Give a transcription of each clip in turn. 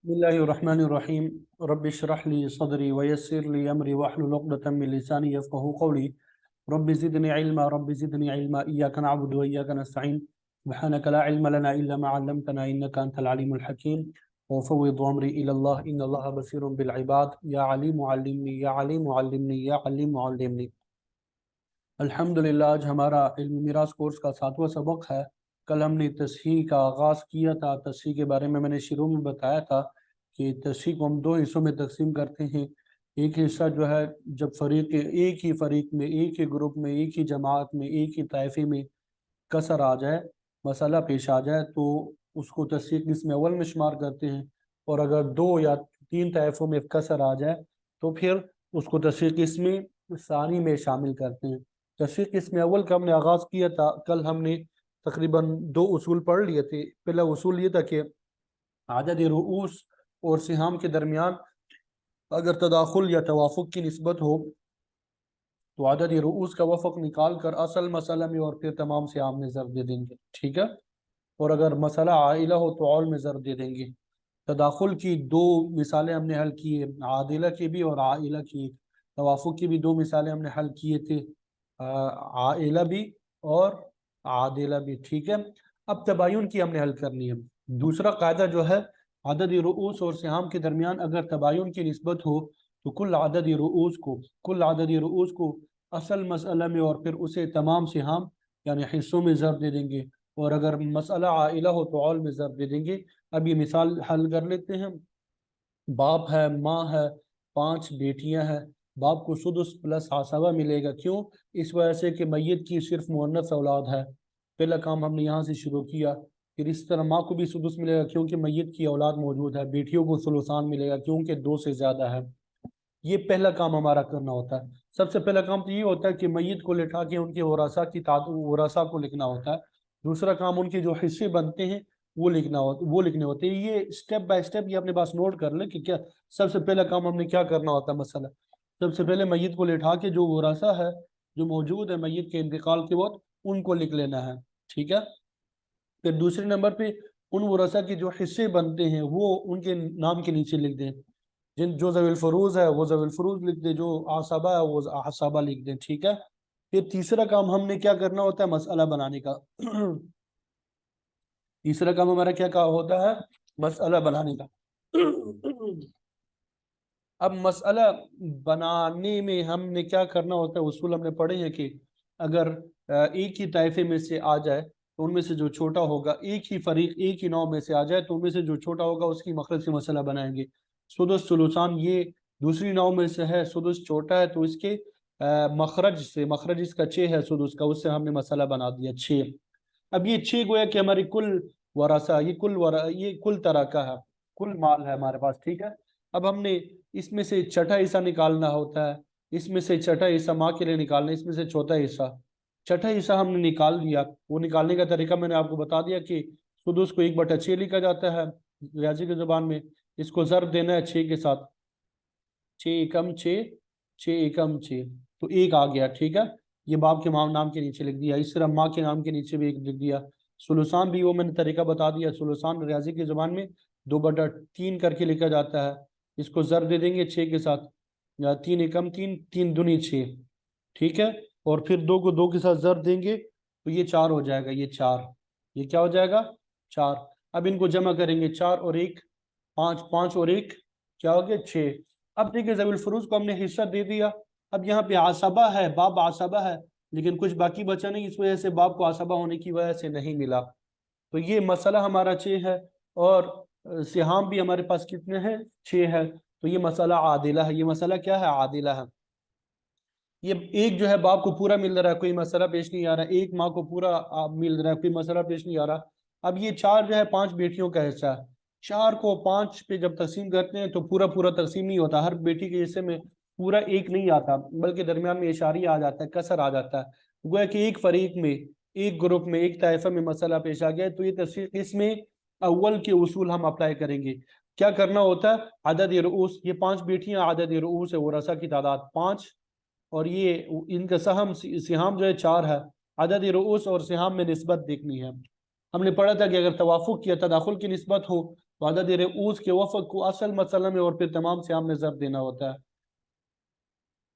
बिस्मिल्लाहिर्रहमानिर्रहीम रब्बि इश्रह ली सदरी वयस्सिर ली अमरी वहलुल उक़दतम मिन लिसानी यफ़क़हू क़ौली रब्बि ज़िदनी इल्मा इय्याका नअबुदु व इय्याका नस्तईन सुब्हानका ला इल्मा लना इल्ला मा 'अल्लमतना इन्नका अंतल अलीमुल हकीम व उफ़व्विदु अमरी इलल्लाह इन्नल्लाहा बसीरुम बिल इबाद या अलीमु अल्लिमनी या अलीमु अल्लिमनी या अलीमु अल्लिमनी। अल्हम्दुलिल्लाह, आज हमारा इल्म मिरास कोर्स का 7वां सबक है। कल हमने तस्हीह का आगाज़ किया था। तस्हीह के बारे में मैंने शुरू में बताया था कि तस्हीह को हम दो हिस्सों में तकसीम करते हैं। एक हिस्सा जो है, जब एक ही फ़रीक में, एक ही ग्रुप में, एक ही जमात में, एक ही ताइफे में कसर आ जाए, मसला पेश आ जाए, तो उसको तस्हीह किस्म अव्वल में शुमार करते हैं। और अगर दो या तीन ताइफों में कसर आ जाए तो फिर उसको तस्हीह किस्म सानी में शामिल करते हैं। तस्हीह किस्म अव्वल का हमने आगाज़ किया था। कल हमने तकरीबन दो उसूल पढ़ लिए थे। पहला उसूल ये था कि आदद रुऊस और सिहाम के दरमियान अगर तदाखुल या तवाफुक की निस्बत हो तो आदद रुऊस का वफ़क निकाल कर असल मसला में और फिर तमाम सिहाम में ज़र दे देंगे, ठीक है। और अगर मसला आइला हो तो औल में ज़र दे देंगे। तदाखुल की दो मिसालें हमने हल की है, आदिला की भी और आइला की। तवाफुक की भी दो मिसालें हमने हल किए थे, आइला भी और आदिला भी, ठीक है। अब तबायुन की हमने हल करनी है। दूसरा कायदा जो है, आदद रुऊस और सिहाम के दरमियान अगर तबायुन की निस्बत हो तो कुल आदद रुऊस को असल मसला में और फिर उसे तमाम सिहाम यानी हिस्सों में ज़र दे देंगे। और अगर मसला आइला हो तो औल में ज़र दे देंगे। अब ये मिसाल हल कर लेते हैं। बाप है, माँ है, 5 बेटियां हैं। बाप को सुदुस प्लस आसवा मिलेगा। क्यों? इस वजह से कि मैयत की सिर्फ मुअन्नस औलाद है। पहला काम हमने यहाँ से शुरू किया। फिर इस तरह माँ को भी सुदुस मिलेगा क्योंकि मैयत की औलाद मौजूद है। बेटियों को सुलुसान मिलेगा क्योंकि दो से ज्यादा है। ये पहला काम हमारा करना होता है। सबसे पहला काम तो ये होता है कि मैयत को लिटा के उनके वरासा को लिखना होता है। दूसरा काम, उनके जो हिस्से बनते हैं वो लिखने होते हैं। ये स्टेप बाय स्टेप ये अपने पास नोट कर ले कि क्या सबसे पहला काम हमने क्या करना होता है। मसला, सबसे पहले मैयत को लिटा के जो वरासा है जो मौजूद है मैयत के इंतकाल के वक्त, उनको लिख लेना है, ठीक है। फिर दूसरे नंबर पे उन वरासा के जो हिस्से बनते हैं वो उनके नाम के नीचे लिख दें। जिन जो जविल फरूज है वो जविल फरूज लिख दे, जो आसबा है वो आसबा लिख दे, ठीक है। फिर तीसरा काम हमने क्या करना होता है, मसला बनाने का। तीसरा काम हमारा क्या का होता है, मसला बनाने का। अब मसला बनाने में हमने क्या करना होता है, उसूल हमने पढ़े हैं कि अगर एक ही ताइफे में से आ जाए तो उनमें से जो छोटा होगा, एक ही फरीक एक ही नाव में से आ जाए तो उनमें से जो छोटा होगा उसकी मखरज से मसला बनाएंगे। सुदुस सुलुसान ये दूसरी नाव में से है, सुदुस छोटा है तो इसके मखरज इसका 6 है सुदुस का, उससे हमने मसला बना दिया 6। अब ये 6 गोया कि हमारी कुल वरासा, ये कुल तरह का है, कुल माल है हमारे पास, ठीक है। अब हमने इसमें से छठा हिस्सा निकालना होता है। इसमें से छठा हिस्सा माँ के लिए निकालना है। इसमें से चौथा हिस्सा, छठा हिस्सा हमने निकाल दिया। वो निकालने का तरीका मैंने आपको बता दिया कि सुदुस को 1/6 लिखा जाता है रियाजी की जुबान में। इसको ज़र्ब देना है 6 के साथ। 6 एकम 6, 6 एकम 6, तो एक आ गया, ठीक है। ये बाप के नाम के नीचे लिख दिया। इस तरह माँ के नाम के नीचे भी एक लिख दिया। सुलुसान भी वो मैंने तरीका बता दिया। सुलुसान रियाजी की जुबान में 2/3 करके लिखा जाता है। इसको जर दे देंगे 6 के साथ, या 3 एकम 3, 3 दूनी 6, ठीक है। और फिर 2 को 2 के साथ जर देंगे तो ये 4 हो जाएगा। ये 4, ये क्या हो जाएगा, 4। अब इनको जमा करेंगे, 4 और 1 5, 5 और 1 क्या हो गया, 6। अब देखिए जबील फरूज को हमने हिस्सा दे दिया। अब यहाँ पे आसबा है, बाप आसबा है, लेकिन कुछ बाकी बचा नहीं, इस वजह से बाप को आसबा होने की वजह से नहीं मिला। तो ये मसला हमारा 6 है। और सिहाम भी हमारे पास कितने हैं, 6 है। तो ये मसला आदिला है। ये मसला क्या है, आदिला है। ये एक जो है बाप को पूरा मिल रहा है, कोई मसला पेश नहीं आ रहा। एक माँ को पूरा मिल रहा है, कोई मसला पेश नहीं आ रहा। अब ये 4 जो है 5 बेटियों का हिस्सा है। 4 को 5 पे जब तकसीम करते हैं तो पूरा पूरा तकसीम नहीं होता। हर बेटी के हिस्से में पूरा एक नहीं आता, बल्कि दरमियान में इशारी आ जाता है, कसर आ जाता है। गोया कि एक फरीक में, एक ग्रुप में, एक ताइफा में मसला पेश आ गया तो ये तस्वीर इसमें अव्वल के उसूल हम अप्लाई करेंगे। क्या करना होता है, अदद रुऊस, ये 5 बेटियां अदद रुऊस है, वरसा की तादाद 5। और ये इनका सिहाम जो है 4 है। अदद रुऊस और सिहाम में निस्बत देखनी है। हमने पढ़ा था कि अगर तवाफुक या तदाखुल की निस्बत हो तो अदद रऊस के वफक को असल मसला में और फिर तमाम सियाम में ज़रब देना होता है।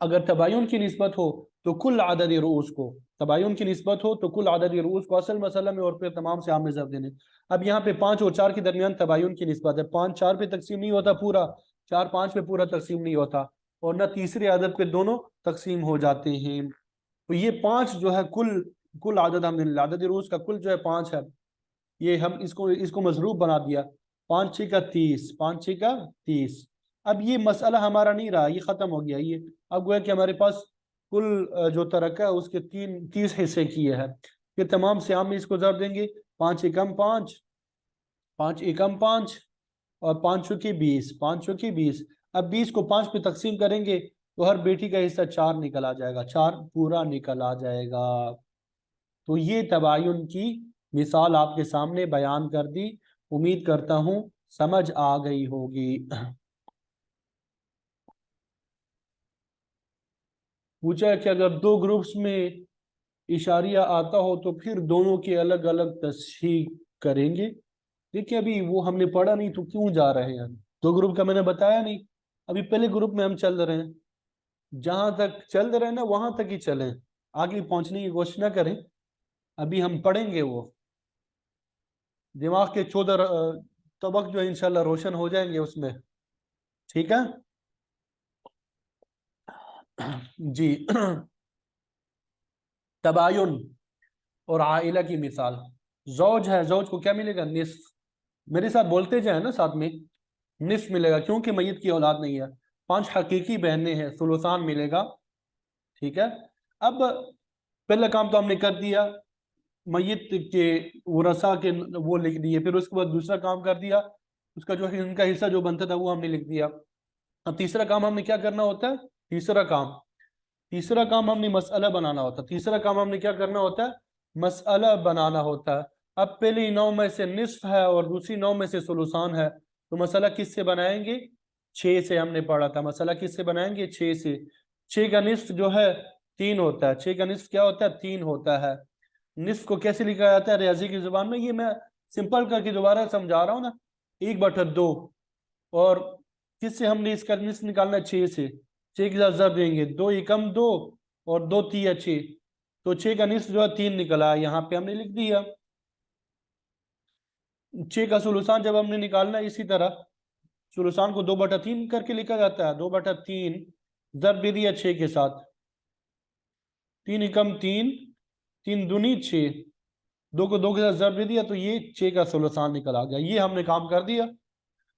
अगर तबायुन की निस्बत हो तो कुल अदद रूस को, तबायुन की निस्बत हो तो कुल अदद रूस को असल मसला में और फिर तमाम से आम में ज़रब देने। अब यहाँ पे 5 और 4 के दरमियान तबायुन की निस्बत है, 5 4 पे तकसीम नहीं होता पूरा, 4 5 पे पूरा तकसीम नहीं होता, और न तीसरे आदत पे दोनों तकसीम हो जाते हैं। तो ये 5 जो है कुल कुल आदत, हमने आदद रूस का कुल जो है 5 है, ये हम इसको इसको मजरूब बना दिया, 5 6 का 30, 5 6 का 30। अब ये मसला हमारा नहीं रहा, ये खत्म हो गया। ये अब गोया कि हमारे पास कुल जो तरक्का है उसके 30 हिस्से किए हैं। फिर तमाम सियाम में इसको जब देंगे, 5 एकम 5, 5 एकम 5, और 5 चौके 20, 5 चौके 20। अब 20 को 5 पे तकसीम करेंगे तो हर बेटी का हिस्सा 4 निकल आ जाएगा, 4 पूरा निकल आ जाएगा। तो ये तबायुन की मिसाल आपके सामने बयान कर दी, उम्मीद करता हूं समझ आ गई होगी। पूछा कि अगर दो ग्रुप्स में इशारिया आता हो तो फिर दोनों की अलग अलग तस्हीह करेंगे। देखिए अभी वो हमने पढ़ा नहीं तो क्यों जा रहे हैं, दो ग्रुप का मैंने बताया नहीं। अभी पहले ग्रुप में हम चल रहे हैं, जहां तक चल रहे हैं ना वहां तक ही चलें, आगे पहुंचने की कोशिश ना करें। अभी हम पढ़ेंगे वो, दिमाग के 14 तबक जो है इंशाल्लाह रोशन हो जाएंगे उसमें। ठीक है जी। तबायुन और आइला की मिसाल, जौज है, जौज को क्या मिलेगा, निस्फ। मेरे साथ बोलते जाए ना साथ में, निस्फ मिलेगा क्योंकि मैयत की औलाद नहीं है। 5 हकीकी बहनें हैं, सुलुसान मिलेगा। ठीक है। अब पहला काम तो हमने कर दिया, मैयत के वरसा के वो लिख दिए, फिर उसके बाद दूसरा काम कर दिया, उसका जो है इनका हिस्सा जो बनता था वो हमने लिख दिया। अब तीसरा काम हमने क्या करना होता है, तीसरा काम हमने मसला बनाना होता है। तीसरा काम हमने क्या करना होता है, मसला बनाना होता है। अब पहली 9 में से निस्फ है और दूसरी 9 में से सुलुसान है, तो मसला किससे बनाएंगे, 6 से। हमने पढ़ा था मसला किससे बनाएंगे, 6 से। 6 का निस्फ जो है 3 होता है, 6 का निस्फ क्या होता है, 3 होता है। निस्फ को कैसे लिखा जाता है रियाजी की जुबान में, ये मैं सिंपल करके दोबारा समझा रहा हूँ ना, 1/2। और किससे हमने इसका निस्फ निकालना है, 6 से। 6 के साथ जब देंगे, 2 एकम 2 और 2 3 6, तो 6 का निस्फ जो है 3 निकला, यहाँ पे हमने लिख दिया। 6 का सुलुसान जब हमने निकालना है इसी तरह, सुलुसान को 2/3 करके लिखा जाता है, 2/3 जब दे दिया 6 के साथ, 3 एकम 3, 3 दूनी 6, 2 को 2 के साथ जब दे दिया, तो ये 6 का सुलुसान निकल आ गया। ये हमने काम कर दिया।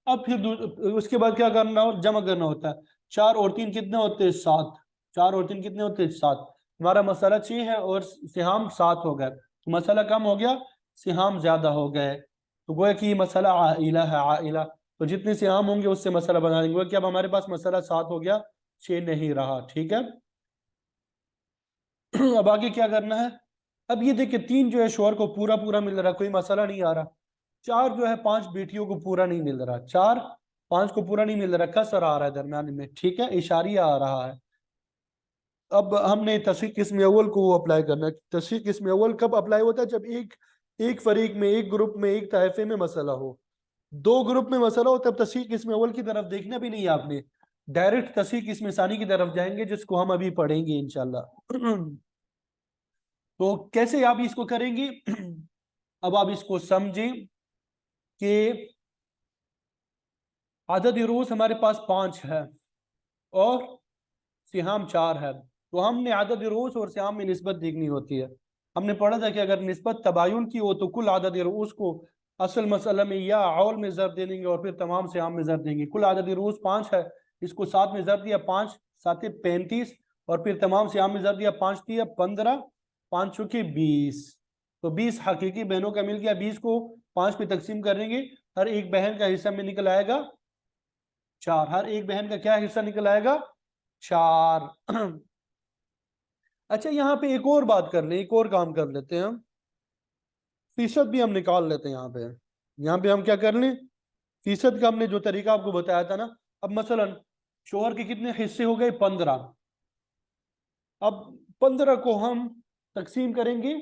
अब फिर उसके बाद क्या करना हो, जमा करना होता है। 4 और 3 कितने होते हैं, 7। 4 और 3 कितने होते हैं, 7। हमारा मसाला 6 है और सिहाम 7 हो गए, तो मसाला कम हो गया, सिहाम ज्यादा हो गए। तो गोया कि ये मसाला आइला है, आइला। तो जितने सिहाम होंगे उससे मसाला बना देंगे, गोया कि अब हमारे पास मसाला 7 हो गया, 6 नहीं रहा। ठीक है। अब आगे क्या करना है, अब ये देखिए 3 जो है शोहर को पूरा पूरा मिल रहा, कोई मसाला नहीं आ रहा। 4 जो है 5 बेटियों को पूरा नहीं मिल रहा, 4 5 को पूरा नहीं मिल रहा, कसर आ रहा है दरम्यान में। ठीक है, इशारिया आ रहा है। अब हमने तस्हीह किस्म अव्वल को अप्लाई करना है। तस्हीह किस्म अव्वल कब अप्लाई होता है, जब एक एक फरीक में, एक ग्रुप में, एक ताइफे में मसला हो। 2 ग्रुप में मसला हो तब तस्हीह किस्म अव्वल की तरफ देखना भी नहीं है आपने, डायरेक्ट तस्हीह किस्म सानी की तरफ जाएंगे, जिसको हम अभी पढ़ेंगे इंशाल्लाह। तो कैसे आप इसको करेंगे, अब आप इसको समझें कि आदद रोज हमारे पास 5 है और सिहाम 4 है, तो हमने आदद रोज और सिहाम में निस्बत देखनी होती है। हमने पढ़ा था कि अगर निस्बत तबायुन की हो तो कुल आदद रोज को असल मसला में या अवल में ज़रब दे देंगे और फिर तमाम सिहाम में ज़रब देंगे। कुल आदद रोज 5 है, इसको 7 में ज़रब दिया, 5 7 35, और फिर तमाम सिहाम में ज़रब दिया, 5 दिया 15, 5 चौके 20। तो 20 हकीकी बहनों का मिल गया, 20 को 5 पे तकसीम करेंगे, हर एक बहन का हिस्सा में निकल आएगा 4। हर एक बहन का क्या हिस्सा निकल आएगा, 4। अच्छा यहाँ पे एक और बात कर लें, एक और काम कर लेते हैं हम, फीसद भी हम निकाल लेते हैं। यहाँ पे हम क्या कर लें, फीसद का हमने जो तरीका आपको बताया था ना। अब मसलन शोहर के कितने हिस्से हो गए, 15। अब 15 को हम तकसीम करेंगे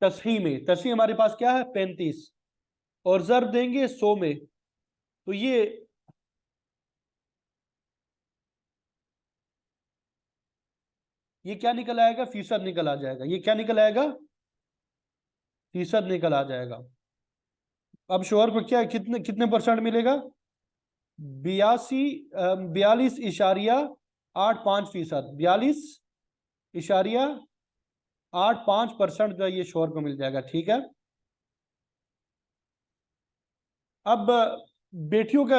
तस्हीह में, तस्हीह हमारे पास क्या है, 35, और जरब देंगे 100 में। तो ये क्या निकल आएगा, फीसद निकल आ जाएगा। ये क्या निकल आएगा, फीसद निकल आ जाएगा। अब शोहर को क्या कितने कितने परसेंट मिलेगा, 42.85% 42.85% जो है ये शोहर को मिल जाएगा। ठीक है। अब बेटियों का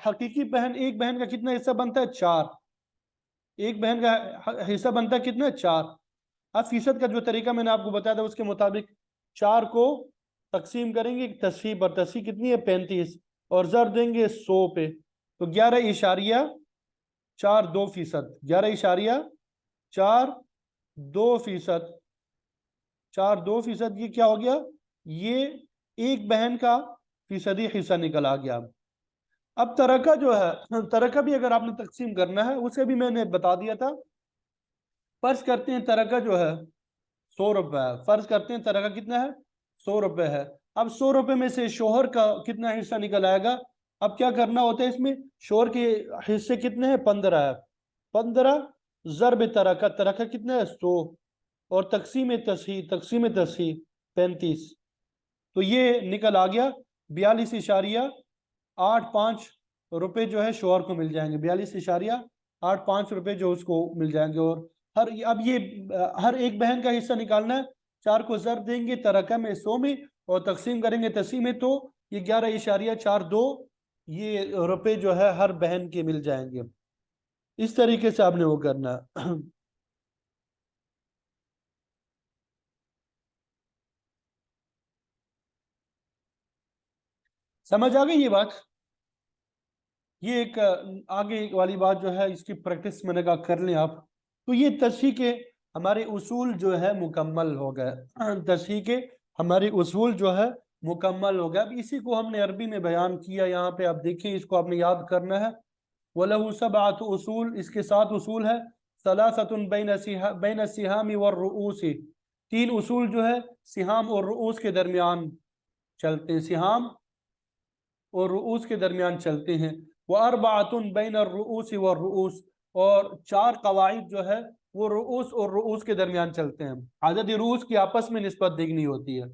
हकीकी बहन, एक बहन का कितना हिस्सा बनता है, 4। एक बहन का हिस्सा बनता है कितना, 4। अब फीसद का जो तरीका मैंने आपको बताया था उसके मुताबिक 4 को तकसीम करेंगे तस्हीह पर, तस्हीह कितनी है 35, और जर देंगे 100 पे, तो 11.42%, 11.42%, 4.2%। ये क्या हो गया, ये एक बहन का फीसदी हिस्सा निकल आ गया। अब तरका जो है, तरका भी अगर आपने तकसीम करना है उसे भी मैंने बता दिया था। फर्ज करते हैं तरका जो है 100 रुपए है, फर्ज करते हैं तरका कितना है, 100 रुपए है। अब 100 रुपए में से शोहर का कितना हिस्सा निकल आएगा। अब क्या करना होता है इसमें, शोहर के हिस्से कितने हैं, 15 है। 15 जरब तरका, तरका कितना है 100, और तकसीम तस्हीह 35, तो ये निकल आ गया 42.85 रुपए जो है शोहर को मिल जाएंगे, 42.85 रुपए जो उसको मिल जाएंगे। और अब ये हर एक बहन का हिस्सा निकालना है। 4 को जर देंगे तरका में 100 में, और तकसीम करेंगे तस्हीह में, तो ये 11.42 ये रुपए जो है हर बहन के मिल जाएंगे। इस तरीके से आपने वो करना है। समझ आ गई ये बात। ये एक आगे वाली बात जो है इसकी प्रैक्टिस मैंने कहा कर लें आप। तो ये तस्हीह के हमारे उसूल जो है मुकम्मल हो गए, तस्हीह के हमारे उसूल जो है मुकम्मल हो गए। अब इसी को हमने अरबी में बयान किया, यहाँ पे आप देखिए, इसको आपने याद करना है। वलहु सबअतु उसूल, इसके 7 उसूल है। सलासतुन बैन सिहामी व रुऊसी, 3 उसूल जो है सिहाम और रुऊस के दरमियान चलते हैं, सिहाम और रुऊस के दरमियान चलते हैं। वह अरबातुन बैन रुऊस व रुऊस, और 4 कवाइद जो है वो रुऊस और रुऊस के दरमियान चलते हैं। आदद रुऊस की आपस में निस्बत देखनी होती है।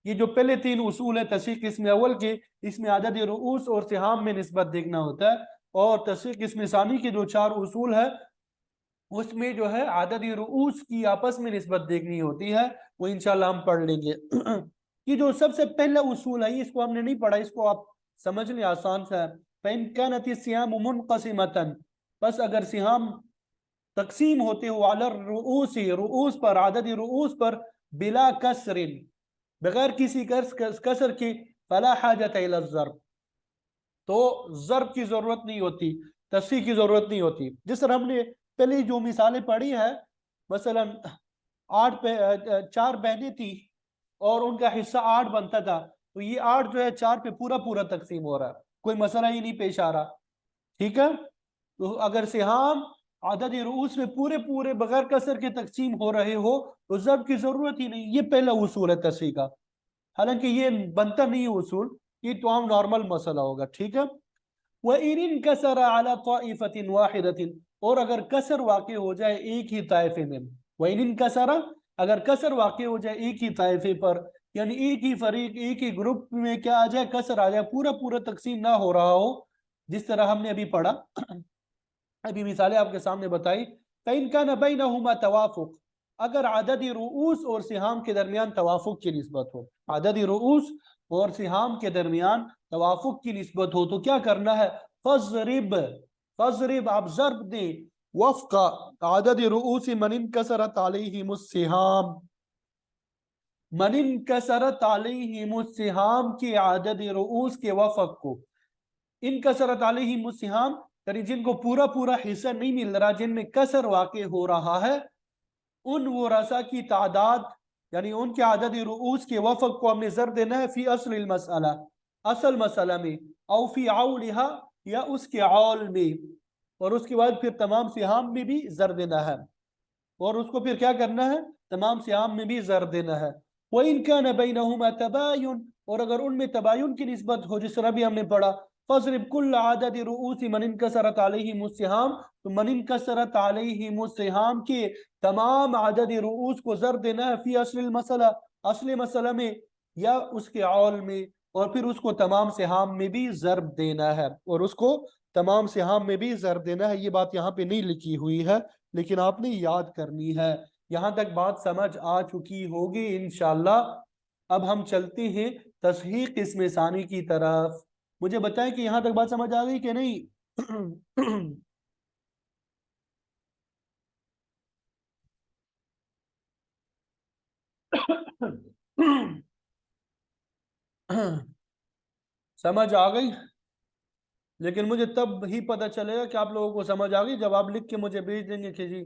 ये जो पहले 3 उसूल है तस्हीह किस्म अव्वल के, इसमें आदद रुऊस और सिहाम में निस्बत देखना होता है। और तस्हीह किस्म सानी के जो 4 उसूल है उसमें जो है आदद रुऊस की आपस में निस्बत देखनी होती है। वो इंशाल्लाह हम पढ़ लेंगे। ये जो सबसे पहला उसूल है इसको हमने नहीं पढ़ा, इसको आप समझ लें, आसान सा है। फ़इन कानत सियाम मुनक़सिमतन, बस अगर सियाम तकसीम होते हो अलर रुऊस, रुऊस पर, आदद रुऊस पर, बिला कसरिन, बगैर किसी कसर के, फला हाजत इला ज़र्ब, तो ज़र्ब की जरूरत नहीं होती, तस्हीह की जरूरत नहीं होती। जिस तरह हमने पहले जो मिसालें पढ़ी है, मसलन 4 बहनें थी और उनका हिस्सा 8 बनता था, तो ये 8 जो है 4 पे पूरा पूरा तकसीम हो रहा है, कोई मसला ही नहीं पेश आ रहा। ठीक है। तो अगर सिहाम आदद रूस में पूरे पूरे बगैर कसर के तकसीम हो रहे हो तो ज़ब्त की जरूरत ही नहीं। ये पहला उसूल है तस्हीह का, हालांकि ये बनता नहीं है उसूल, ये तो आम नॉर्मल मसला होगा। ठीक है। वह इन कसर अला ताइफतिन वाहिदतिन, और अगर कसर वाक़ हो जाए एक ही ताइफे में, वह इन कसर, अगर कसर वाक़ हो जाए एक ही ताइफे पर, यानी एक ही फरीक, एक ही ग्रुप में क्या आ जाए, कसर आ जाए, पूरा पूरा तकसीम ना हो रहा हो, जिस तरह हमने अभी पढ़ा, अभी मिसालें आपके सामने बताई। फ़इन कान बैनहुमा तवाफुक, अगर आदद रुऊस और सिहाम के दरमियान तवाफुक की निस्बत हो, आदद रुऊस और सिहाम के दरमियान तवाफुक की निस्बत हो, तो क्या करना है, फजरिब, फजरिब आप ज़र्ब दें, वफ़्क़ आदद रुऊस मन इनकसरत अलैहिमुस्सिहाम, मन इनकसरत अलैहिमुस्सिहाम के आदद रुऊस के वफ़्क़ को, इनकसरत अलैहिमुस्सिहाम यानी जिनको पूरा पूरा हिस्सा नहीं मिल रहा, जिनमें कसर वाक़ हो रहा है, उन वरसा की तादाद यानी उनके आदद रुऊस के वफ़्क़ को हमने ज़र देना है फी असल मसला, असल मसला में, औ फी औलिहा, या उसके औल में, और उसके बाद फिर तमाम सिहाम में भी ज़र देना है, और उसको फिर क्या करना है, तमाम सिहाम में भी ज़र देना है। व इन कान बैनहुमा तबायुन, और अगर उनमें तबायुन की निस्बत हो, जिस तरह भी हमने पढ़ा, फज़रिब कुल्ल आदद रुऊसी मन इनकसरत अलैहिम सिहाम, तो मन इनकसरत अलैहिम सिहाम के तमाम आदद रुऊस को ज़र देना है फी असल मसला, असली मसला में या उसके औल में, और फिर उसको तमाम सिहाम में भी ज़रब देना है, और उसको तमाम सिहाम में भी ज़रब देना है। ये बात यहाँ पे नहीं लिखी हुई है लेकिन आपने याद करनी है। यहाँ तक बात समझ आ चुकी होगी इंशाअल्लाह। अब हम चलते हैं तस्हीह इस्म सानी की तरफ। मुझे बताएं कि यहाँ तक बात समझ आ गई कि नहीं? समझ आ गई? लेकिन मुझे तब ही पता चलेगा कि आप लोगों को समझ आ गई जब आप लिख के मुझे भेज देंगे कि जी।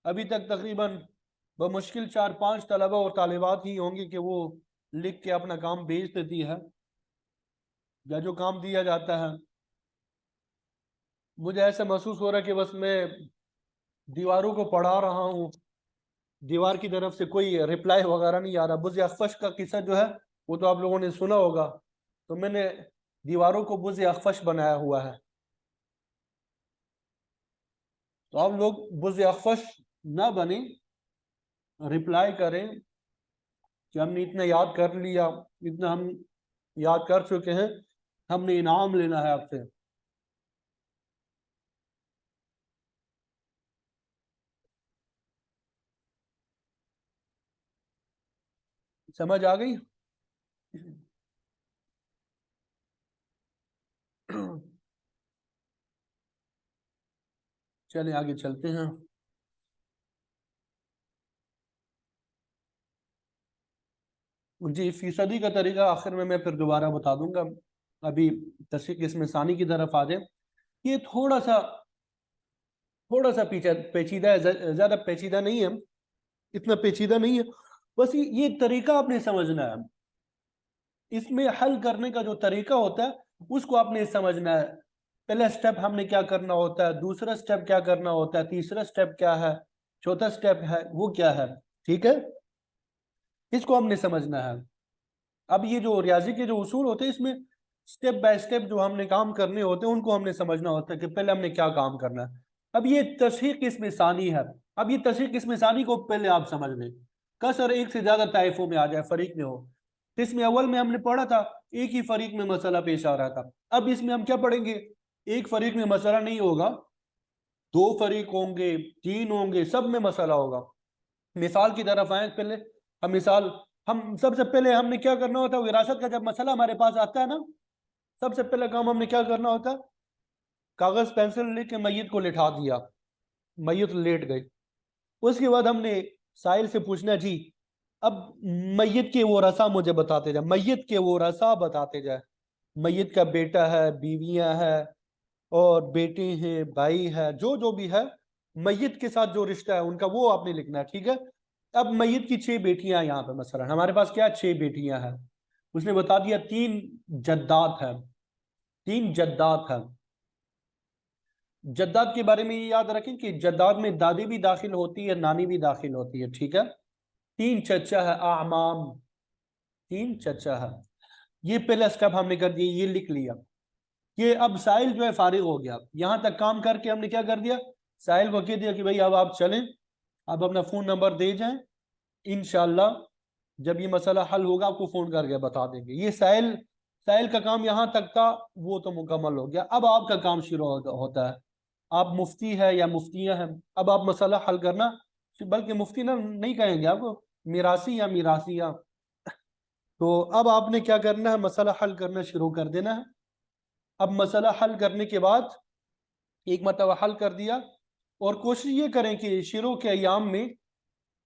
अभी तक तकरीबन बमुश्किल 4-5 तलबा और तालिबात ही होंगे कि वो लिख के अपना काम भेज देती है, या जो काम दिया जाता है। मुझे ऐसा महसूस हो रहा है कि बस मैं दीवारों को पढ़ा रहा हूँ, दीवार की तरफ से कोई रिप्लाई वगैरह नहीं आ रहा। बुज़ अखफश का किस्सा जो है वो तो आप लोगों ने सुना होगा, तो मैंने दीवारों को बुज़ अखफश बनाया हुआ है। तो आप लोग बुज़ अखफश ना बने, रिप्लाई करें कि हमने इतना याद कर लिया, इतना हम याद कर चुके हैं, हमने इनाम लेना है आपसे। समझ आ गई? चलिए आगे चलते हैं। जी, फीसदी का तरीका आखिर में मैं फिर दोबारा बता दूंगा। अभी तशरीह इसमें सानी की तरफ आ जाए। ये थोड़ा सा पीछे पेचीदा है, ज्यादा पेचीदा नहीं है, इतना पेचीदा नहीं है। बस ये तरीका आपने समझना है। इसमें हल करने का जो तरीका होता है उसको आपने समझना है। पहला स्टेप हमने क्या करना होता है, दूसरा स्टेप क्या करना होता है, तीसरा स्टेप क्या है, चौथा स्टेप है वो क्या है। ठीक है, इसको हमने समझना है। अब ये जो रियाजी के जो उसूल होते हैं इसमें स्टेप बाय स्टेप जो हमने काम करने होते हैं उनको हमने समझना होता है कि पहले हमने क्या काम करना है। अब ये तशहीह किस्म सानी है। अब ये तशहीह किस्म सानी को पहले आप समझ लें। कसर एक से ज्यादा ताइफों में आ जाए, फरीक में हो। किस्म अव्वल में हमने पढ़ा था एक ही फरीक में मसला पेश आ रहा था। अब इसमें हम क्या पढ़ेंगे, एक फरीक में मसला नहीं होगा, दो फरीक होंगे, तीन होंगे, सब में मसला होगा। मिसाल की तरफ आए पहले। हम मिसाल, हम सबसे पहले हमने क्या करना होता है, विरासत का जब मसला हमारे पास आता है ना, सबसे पहला काम हमने क्या करना होता है, कागज पेंसिल लेके मैयत को लिटा दिया, मैयत लेट गई। उसके बाद हमने साहिल से पूछना जी अब मैयत के वो रसा मुझे बताते जाए, मैयत के वो रसा बताते जाए। मैयत का बेटा है, बीवियां हैं, और बेटे हैं, भाई है, जो जो भी है मैयत के साथ जो रिश्ता है उनका वो आपने लिखना है। ठीक है। अब मैयत की 6 बेटियां हैं यहाँ पे, मसलन हमारे पास क्या 6 बेटियां हैं। उसने बता दिया 3 जद्दात हैं, 3 जद्दात हैं। जद्दात के बारे में ये याद रखें कि जद्दात में दादी भी दाखिल होती है, नानी भी दाखिल होती है। ठीक है। 3 चचा है, आमाम, 3 चचा है। ये पहला स्टेप हमने कर दिया, ये लिख लिया। ये अब साहिल जो है फारिग हो गया, यहां तक काम करके हमने क्या कर दिया, साहिल को कह दिया कि भाई अब आप चलें, अब अपना फोन नंबर दे जाएं, इंशाल्लाह जब ये मसला हल होगा आपको फोन करके बता देंगे। ये साहिल साहिल का काम यहां तक था, वो तो मुकम्मल हो गया। अब आपका काम शुरू होता है। आप मुफ्ती है या मुफ्तियां हैं, अब आप मसला हल करना, बल्कि मुफ्ती ना नहीं कहेंगे आपको, मिरासी या मिरासिया। तो अब आपने क्या करना है, मसला हल करना शुरू कर देना है। अब मसला हल करने के बाद एक मरतबा हल कर दिया, और कोशिश ये करें कि शुरू के अयाम में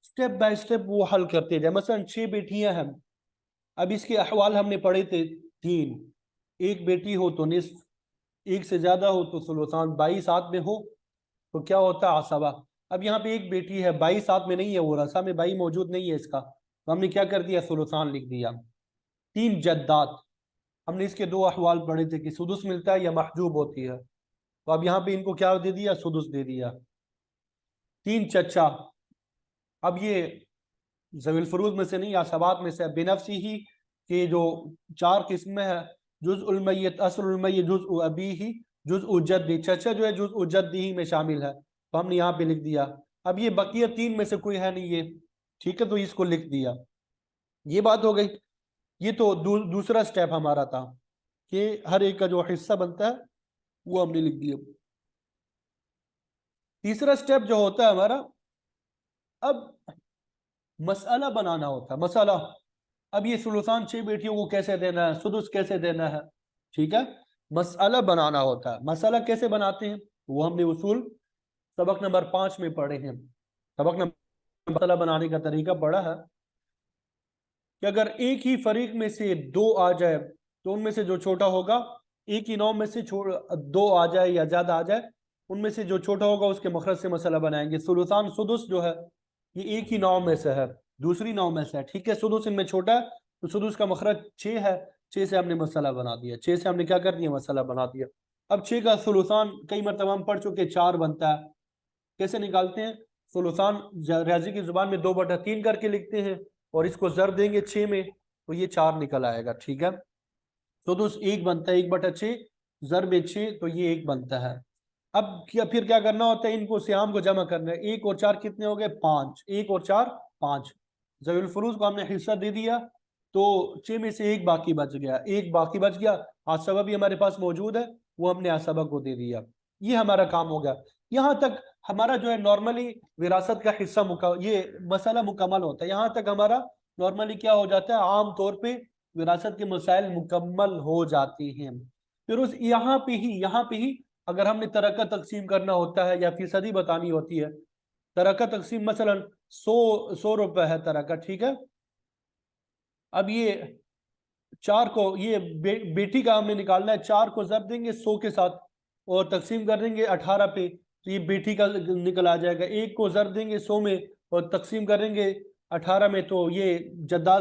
स्टेप बाय स्टेप वो हल करते जाए। मसलन 6 बेटियां हैं, अब इसके अहवाल हमने पढ़े थे 3। एक बेटी हो तो निस्फ, एक से ज्यादा हो तो सुलुसान, 22 साथ में हो तो क्या होता है, आसबा। अब यहाँ पे एक बेटी है, 22 साथ में नहीं है, वो रसा में 22 मौजूद नहीं है इसका, तो हमने क्या कर दिया, सुलुसान लिख दिया। 3 जद्दात, हमने इसके 2 अहवाल पढ़े थे कि सुदुस मिलता है या महजूब होती है, तो अब यहाँ पे इनको क्या दे दिया, सुदुस दे दिया। 3 चचा, अब ये जवील फरूज में से नहीं, या सबात में से, बेनफसी ही के जो 4 किस्में हैं जुज़उल मय्यत असलुल मय्यत जुज़उ अबीही जुज़उ जद्दी, चचा जो है जुज़उ जद्दी में शामिल है, तो हमने यहाँ पे लिख दिया। अब ये बकिया तीन में से कोई है नहीं ये, ठीक है, तो इसको लिख दिया। ये बात हो गई। ये तो दूसरा स्टेप हमारा था कि हर एक का जो हिस्सा बनता है वो हमने लिख दिया। तीसरा स्टेप जो होता है हमारा, अब मसाला बनाना होता है, मसाला। अब ये सुलूसान 6 बेटियों को कैसे देना है, सुदुस कैसे देना है, ठीक है, मसाला बनाना होता है। मसाला कैसे बनाते हैं वो हमने उसूल सबक नंबर 5 में पढ़े हैं। सबक नंबर मसाला बनाने का तरीका पढ़ा है कि अगर एक ही फरीक में से दो आ जाए तो उनमें से जो छोटा होगा, एक ही नौ में से दो आ जाए या ज्यादा आ जाए, उनमें से जो छोटा होगा उसके मखरज से मसला बनाएंगे। सुलूसान सुदुस जो है ये एक ही नौ में से है, दूसरी नौ में से है, ठीक है। सुदुस इनमें छोटा है तो सुदुस का मखरज 6 है, 6 से हमने मसला बना दिया, 6 से हमने क्या कर दिया, मसला बना दिया। अब 6 का सुलूसान कई मरतबा हम पढ़ चुके 4 बनता है। कैसे निकालते हैं सुलूसान, रियाजी की जुबान में 2/3 करके लिखते हैं और इसको जर देंगे 6 में तो ये 4 निकल आएगा, ठीक है। सुदुस 1 बनता है, 1/6 जर 6 तो ये 1 बनता है। अब फिर क्या करना होता है, इनको सियाम को जमा करना है। 1 और 4 कितने हो गए, 5, 1 और 4 5। ज़वील फुरूज को हमने हिस्सा दे दिया तो 6 में से 1 बाकी बच गया, 1 बाकी बच गया। आसबा भी हमारे पास मौजूद है, वो हमने आसबा को दे दिया। ये हमारा काम हो गया। यहाँ तक हमारा जो है नॉर्मली विरासत का हिस्सा ये मसला मुकम्मल होता है। यहाँ तक हमारा नॉर्मली क्या हो जाता है, आम तौर पे विरासत के मसाइल मुकम्मल हो जाते हैं। फिर उस यहाँ पे ही अगर हमने तरक्का तकसीम करना होता है या फीसदी बतानी होती है, तरक्का तकसीम मसलन 100 रुपए है तरक्का, ठीक है। अब ये 4 को ये बेटी का हमने निकालना है, 4 को जब देंगे 100 के साथ और तकसीम कर देंगे 18 पे तो ये बेटी का निकल आ जाएगा। 1 को जब देंगे 100 में और तकसीम करेंगे 18 में तो ये जद्दा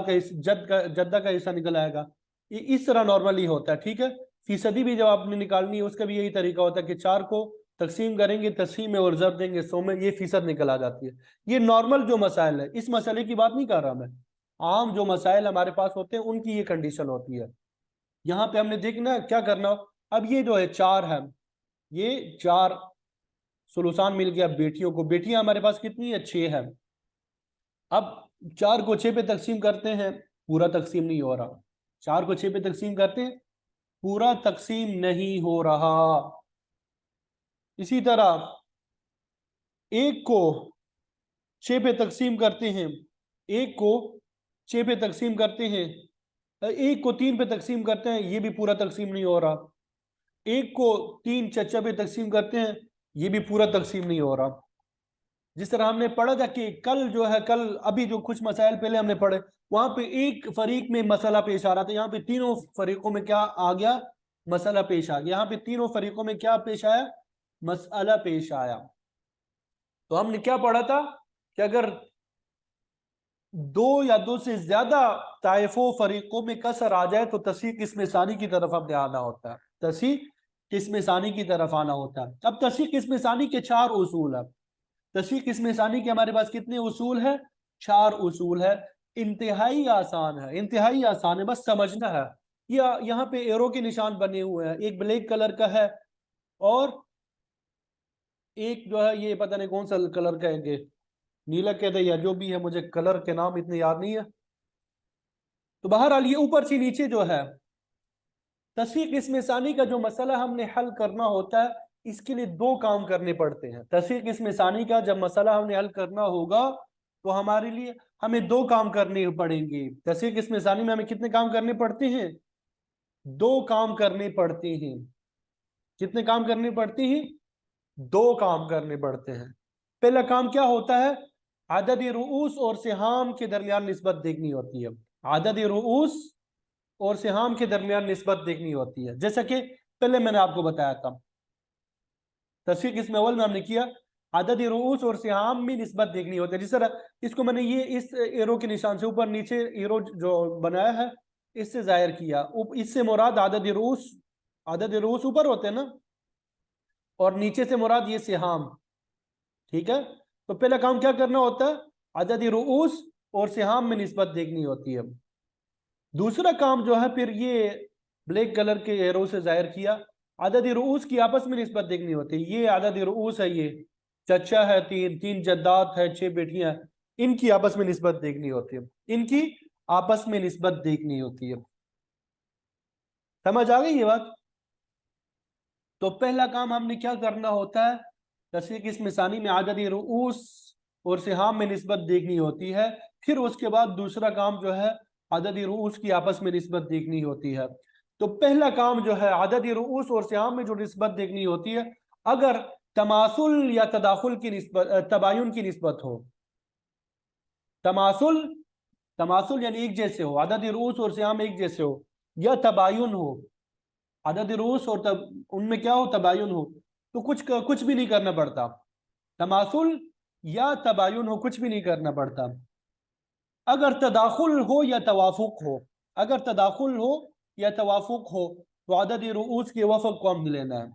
का हिस्सा निकल आएगा। ये इस तरह नॉर्मली होता है, ठीक है। फीसदी भी जब आपने निकालनी है उसका भी यही तरीका होता है कि 4 को तकसीम करेंगे तकसीम में और जब देंगे 100 में, ये फीसद निकल आ जाती है। ये नॉर्मल जो मसाइल है, इस मसले की बात नहीं कर रहा मैं, आम जो मसाइल हमारे पास होते हैं उनकी ये कंडीशन होती है। यहाँ पे हमने देखना क्या करना। अब ये जो है 4 है, ये 4 सुलूसान मिल गया बेटियों को। बेटियां हमारे पास कितनी है, 6 है। अब 4 को 6 पे तकसीम करते हैं, पूरा तकसीम नहीं हो रहा। 4 को 6 पे तकसीम करते हैं, पूरा तकसीम नहीं हो रहा। इसी तरह 1 को 6 पे तकसीम करते हैं, 1 को 6 पे तकसीम करते हैं, 1 को 3 पे तकसीम करते हैं, ये भी पूरा तकसीम नहीं हो रहा। 1 को 3 चचा पे तकसीम करते हैं, ये भी पूरा तकसीम नहीं हो रहा। जिस तरह हमने पढ़ा था कि कल जो है, कल अभी जो कुछ मसाइल पहले हमने पढ़े, वहां पे एक फरीक में मसला पेश आ रहा था, यहाँ पे तीनों फरीकों में क्या आ गया, मसला पेश आ गया। यहाँ पे तीनों फरीकों में क्या पेश आया, मसला पेश आया। तो हमने क्या पढ़ा था कि अगर 2 या 2 से ज्यादा ताइफों फरीकों में कसर आ जाए तो तस्हीह किस्म सानी की तरफ हमने आना होता है, तस्हीह किस्म सानी की तरफ आना होता है। अब तस्हीह किस्म सानी के 4 उसूल है। तस्हीह किस्म सानी के हमारे पास कितने उसूल है, 4 उसूल है। इंतहाई आसान है, इंतहाई आसान है, बस समझना है। या यहाँ पे एरो के निशान बने हुए हैं, एक ब्लैक कलर का है और एक जो है ये पता नहीं कौन सा कलर का है, नीला कहते या जो भी है, मुझे कलर के नाम इतने याद नहीं है। तो बहरहाल ये ऊपर से नीचे जो है तस्हीह किस्म सानी का जो मसला हमने हल करना होता है, इसके लिए 2 काम करने पड़ते हैं। तस्हीह किस्म सानी का जब मसला हमने हल करना होगा तो हमारे लिए हमें 2 काम करने पड़ेंगे। तस्हीह किस्म सानी में हमें कितने काम करने पड़ते हैं, 2 काम करने पड़ते हैं। कितने काम करने पड़ते हैं, 2 काम करने पड़ते हैं। पहला काम क्या होता है, आदद रुऊस और सिहाम के दरमियान निस्बत देखनी होती है। आदद रुऊस और सिहाम के दरमियान निस्बत देखनी होती है। जैसा कि पहले मैंने आपको बताया था, तस्हीह किस्म अव्वल में हमने किया, आदद रुऊस और सिहाम में निस्बत देखनी होती है। जिस तरह इसको मैंने ये इस एरो के निशान से ऊपर नीचे एरो जो बनाया है इससे जाहिर किया। इससे मुराद आदद रुऊस ऊपर होते हैं ना, और नीचे से मुराद ये सिहाम, ठीक है। तो पहला काम क्या करना होता है, अदद रुऊस और सिहाम में निस्बत देखनी होती है। दूसरा काम जो है फिर ये ब्लैक कलर के एरो से जाहिर किया। अदद रूस की आपस में निस्बत देखनी होती है। ये अदद रूस है, ये चचा है, तीन तीन जद्दात है, 6 बेटियां हैं, इनकी आपस में निस्बत देखनी होती है, इनकी आपस में निस्बत देखनी होती है। समझ आ गई ये बात? तो पहला काम हमने क्या करना होता है, तस्वीर की इसमें सानी में आदद रूस और सिहाम में निस्बत देखनी होती है। फिर उसके बाद दूसरा काम जो है आदद रूस की आपस में निस्बत देखनी होती है। तो पहला काम जो है आदद रूस और सिहाम में जो निस्बत देखनी होती है, अगर तमासुल या तदाखुल की निस्बत, तबायुन की निस्बत हो, तमासुल, तमासुल यानी एक जैसे हो, आदद रूस और सिहाम एक जैसे हो, या तबायुन हो, आदद रूस और तब उनमें क्या हो, तबायुन हो, तो कुछ भी नहीं करना पड़ता। तमासुल या तबायुन हो, कुछ भी नहीं करना पड़ता। अगर तदाखुल हो या तवाफुक हो, अगर तदाखुल हो या तवाफुक हो, तो अदद रूस के वफक को हम लेना है।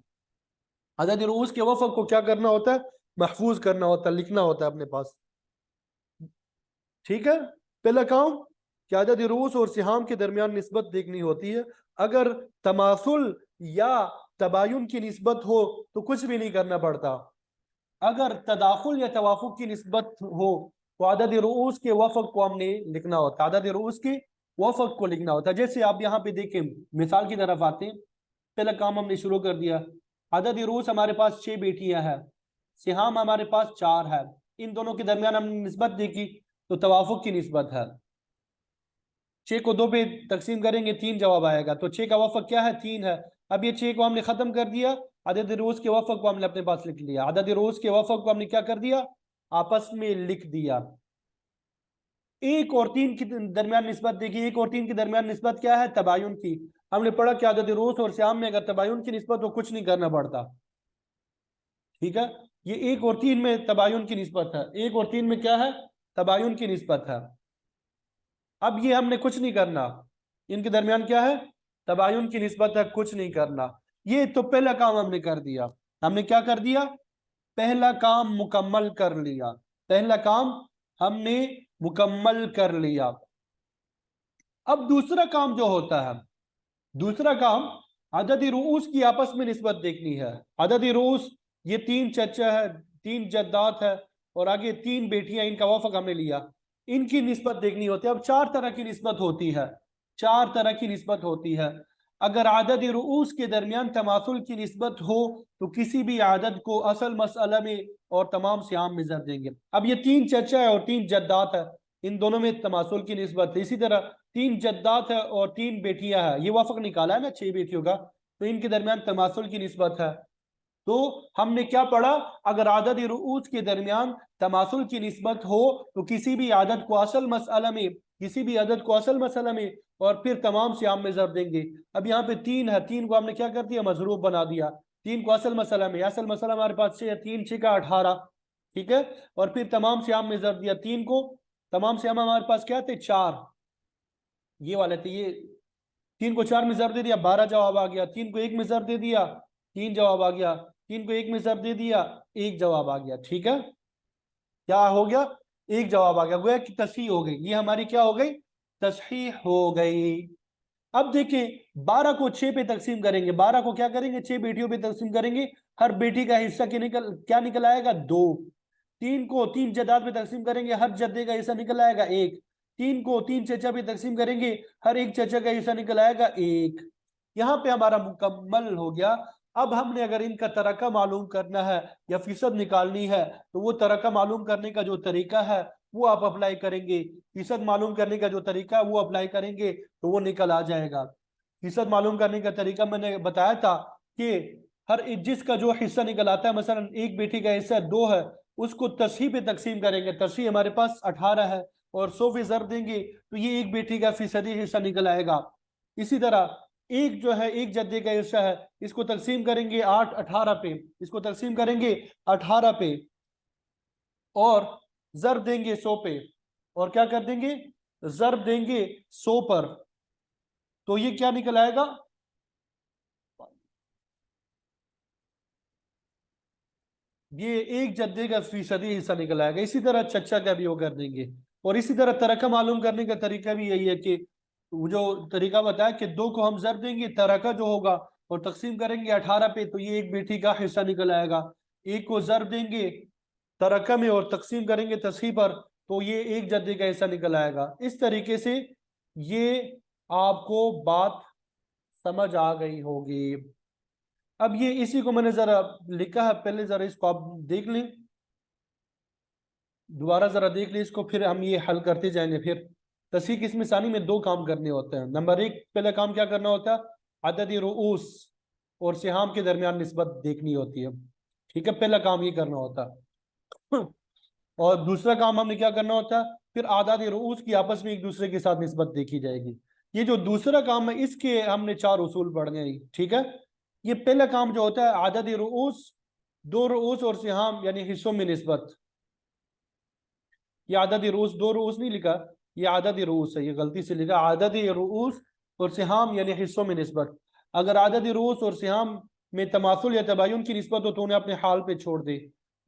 अदद रूस के वफक को क्या करना होता है, महफूज करना होता है, लिखना होता है अपने पास। ठीक है, पहला काम कि अदद रूस और सिहाम के दरमियान निस्बत देखनी होती है। अगर तमासुल या तबायुन की निस्बत हो तो कुछ भी नहीं करना पड़ता। अगर तदाखुल या तवाफुक की निस्बत हो तो अदद रूस के वफक को हमने लिखना होता है, अदद रूस के वफक को लिखना होता है। जैसे आप यहाँ पे देखें, मिसाल की तरफ आते हैं, पहला काम हमने शुरू कर दिया। अदद रूस हमारे पास 6 बेटियां हैं, सिहाम हमारे पास 4 है, इन दोनों के दरमियान हमने निस्बत देखी तो तवाफुक की निस्बत है। 6 को 2 पे तकसीम करेंगे, 3 जवाब आएगा, तो 6 का वफक क्या है, 3 है। अब ये 6 को हमने खत्म कर दिया, अदद रोज के वफक को हमने अपने पास लिख लिया, अदद रोज के वफक को हमने क्या कर दिया, आपस में लिख दिया। 1 और 3 के दरमियान निस्बत देखिए, 1 और 3 के दरमियान निस्बत क्या है, तबायुन की। हमने पढ़ा कि अदद रोज और श्याम में अगर तबायुन की निस्बत तो कुछ नहीं करना पड़ता। ठीक है, ये 1 और 3 में तबायुन की निस्बत है, 1 और 3 में क्या है, तबायुन की निस्बत है। अब ये हमने कुछ नहीं करना, इनके दरमियान क्या है, तबायुन की निस्बत है, कुछ नहीं करना। ये तो पहला काम हमने कर दिया। हमने क्या कर दिया, पहला काम मुकम्मल कर लिया, पहला काम हमने मुकम्मल कर लिया। अब दूसरा काम जो होता है, दूसरा काम अदद रूस की आपस में निस्बत देखनी है। अदद रूस, ये 3 चचा है, 3 जद्दात है, और आगे 3 बेटियां, इनका वफक हमने लिया, इनकी निस्बत देखनी होती है। अब 4 तरह की निस्बत होती है, 4 तरह की निस्बत होती है। अगर आदद रूस के दरमियान तमासुल की निस्बत हो तो किसी भी आदद को असल मसला में और तमाम सियाम में जर देंगे। अब ये 3 चचा है और 3 जद्दात है, इन दोनों में तमासुल की निस्बत है। इसी तरह 3 जद्दात है और 3 बेटियां है, ये वफक निकाला है ना 6 बेटियों का, तो इनके दरमियान तमासुल की निस्बत है। तो हमने क्या पढ़ा, अगर आदद रूस के दरमियान तमासुल की निस्बत हो तो किसी भी आदत को असल मसला में, किसी भी आदत को असल मसला में और फिर तमाम सियाम में जर देंगे। अब यहाँ पे 3 है, 3 को हमने क्या कर दिया, मजरूब बना दिया। 3 को असल मसला में, असल मसला हमारे पास 6 है, 3 6 का 18, ठीक है, और फिर तमाम सियाम में जर दिया 3 को। तमाम सियाम हमारे पास क्या थे, 4, ये वाले थे ये। 3 को 4 में जर दे दिया, 12 जवाब आ गया। 3 को 1 में जर दे दिया, 3 जवाब आ गया। 3 को 1 में जर दे दिया, 1 जवाब आ गया। ठीक है, क्या हो गया, 1 जवाब आ गया, गोया कि तस्हीह हो गई, ये हमारी क्या हो गई, तस्हीह हो गई। अब देखें 12 को 6 पे तकसीम करेंगे, 12 को क्या करेंगे, 6 बेटियों पे तकसीम करेंगे, हर बेटी का हिस्सा क्या निकल आएगा, 2। 3 को 3 जद्दात पे तकसीम करेंगे, हर जद्दे का हिस्सा निकल आएगा 1। 3 को 3 चचा पे तकसीम करेंगे, हर एक चचा का हिस्सा निकल आएगा 1। यहाँ पे हमारा मुकम्मल हो गया। अब हमने अगर इनका तरका मालूम करना है या फीसद निकालनी है, तो वो तरका मालूम करने का जो तरीका है वो आप अप्लाई करेंगे, फीसद मालूम करने का जो तरीका है वो अप्लाई करेंगे, तो वो निकल आ जाएगा। फीसद मालूम करने का तरीका मैंने बताया था कि हर जिसका जो हिस्सा निकल आता है, मसलन एक बेटी का हिस्सा 2 है, उसको तस्हीह पे तकसीम करेंगे, तस्हीह हमारे पास 18 है, और 100 फीसद देंगे तो ये एक बेटी का फीसदी हिस्सा निकल आएगा। इसी तरह एक जो है, एक जद्दे का हिस्सा है, इसको तकसीम करेंगे 8 18 पे, इसको तकसीम करेंगे 18 पे, और जर देंगे 100 पे, और क्या कर देंगे, जर देंगे 100 पर, तो ये क्या निकल आएगा, ये एक जद्दे का फीसदी हिस्सा निकल आएगा। इसी तरह चचा का भी वो कर देंगे। और इसी तरह तरका मालूम करने का तरीका भी यही है कि वो जो तरीका बताया कि 2 को हम ज़र देंगे तरका जो होगा और तकसीम करेंगे 18 पे, तो ये एक बेटी का हिस्सा निकल आएगा। 1 को ज़र देंगे तरका में और तकसीम करेंगे तस्ही पर, तो ये एक जद्दे का हिस्सा निकल आएगा। इस तरीके से ये आपको बात समझ आ गई होगी। अब ये इसी को मैंने जरा लिखा है, पहले जरा इसको आप देख लें, दोबारा जरा देख लें इसको, फिर हम ये हल करते जाएंगे। फिर तस्हीह किस्म सानी में 2 काम करने होते हैं। नंबर 1 पहला काम क्या करना होता है, अदद रुऊस और सिहाम के दरमियान निस्बत देखनी होती है। ठीक है, पहला काम ये करना होता है। और दूसरा काम हमने क्या करना होता है, फिर आदाद रुऊस की आपस में एक दूसरे के साथ निस्बत देखी जाएगी। ये जो दूसरा काम है इसके हमने 4 उसूल पढ़ने हैं। ठीक है, ये पहला काम जो होता है आदाद रुऊस, 2 रुऊस और सिहाम यानी हिस्सों में निस्बत। ये आदद रूस, 2 रूस नहीं लिखा, ये आदद रूस है, ये गलती से लिखा आदद रूस और सिहाम यानी हिस्सों में निस्बत। अगर आदद रूस और सिहाम में तमासुल या तबायुन की निस्बत हो तो उन्हें अपने हाल पे छोड़ दे,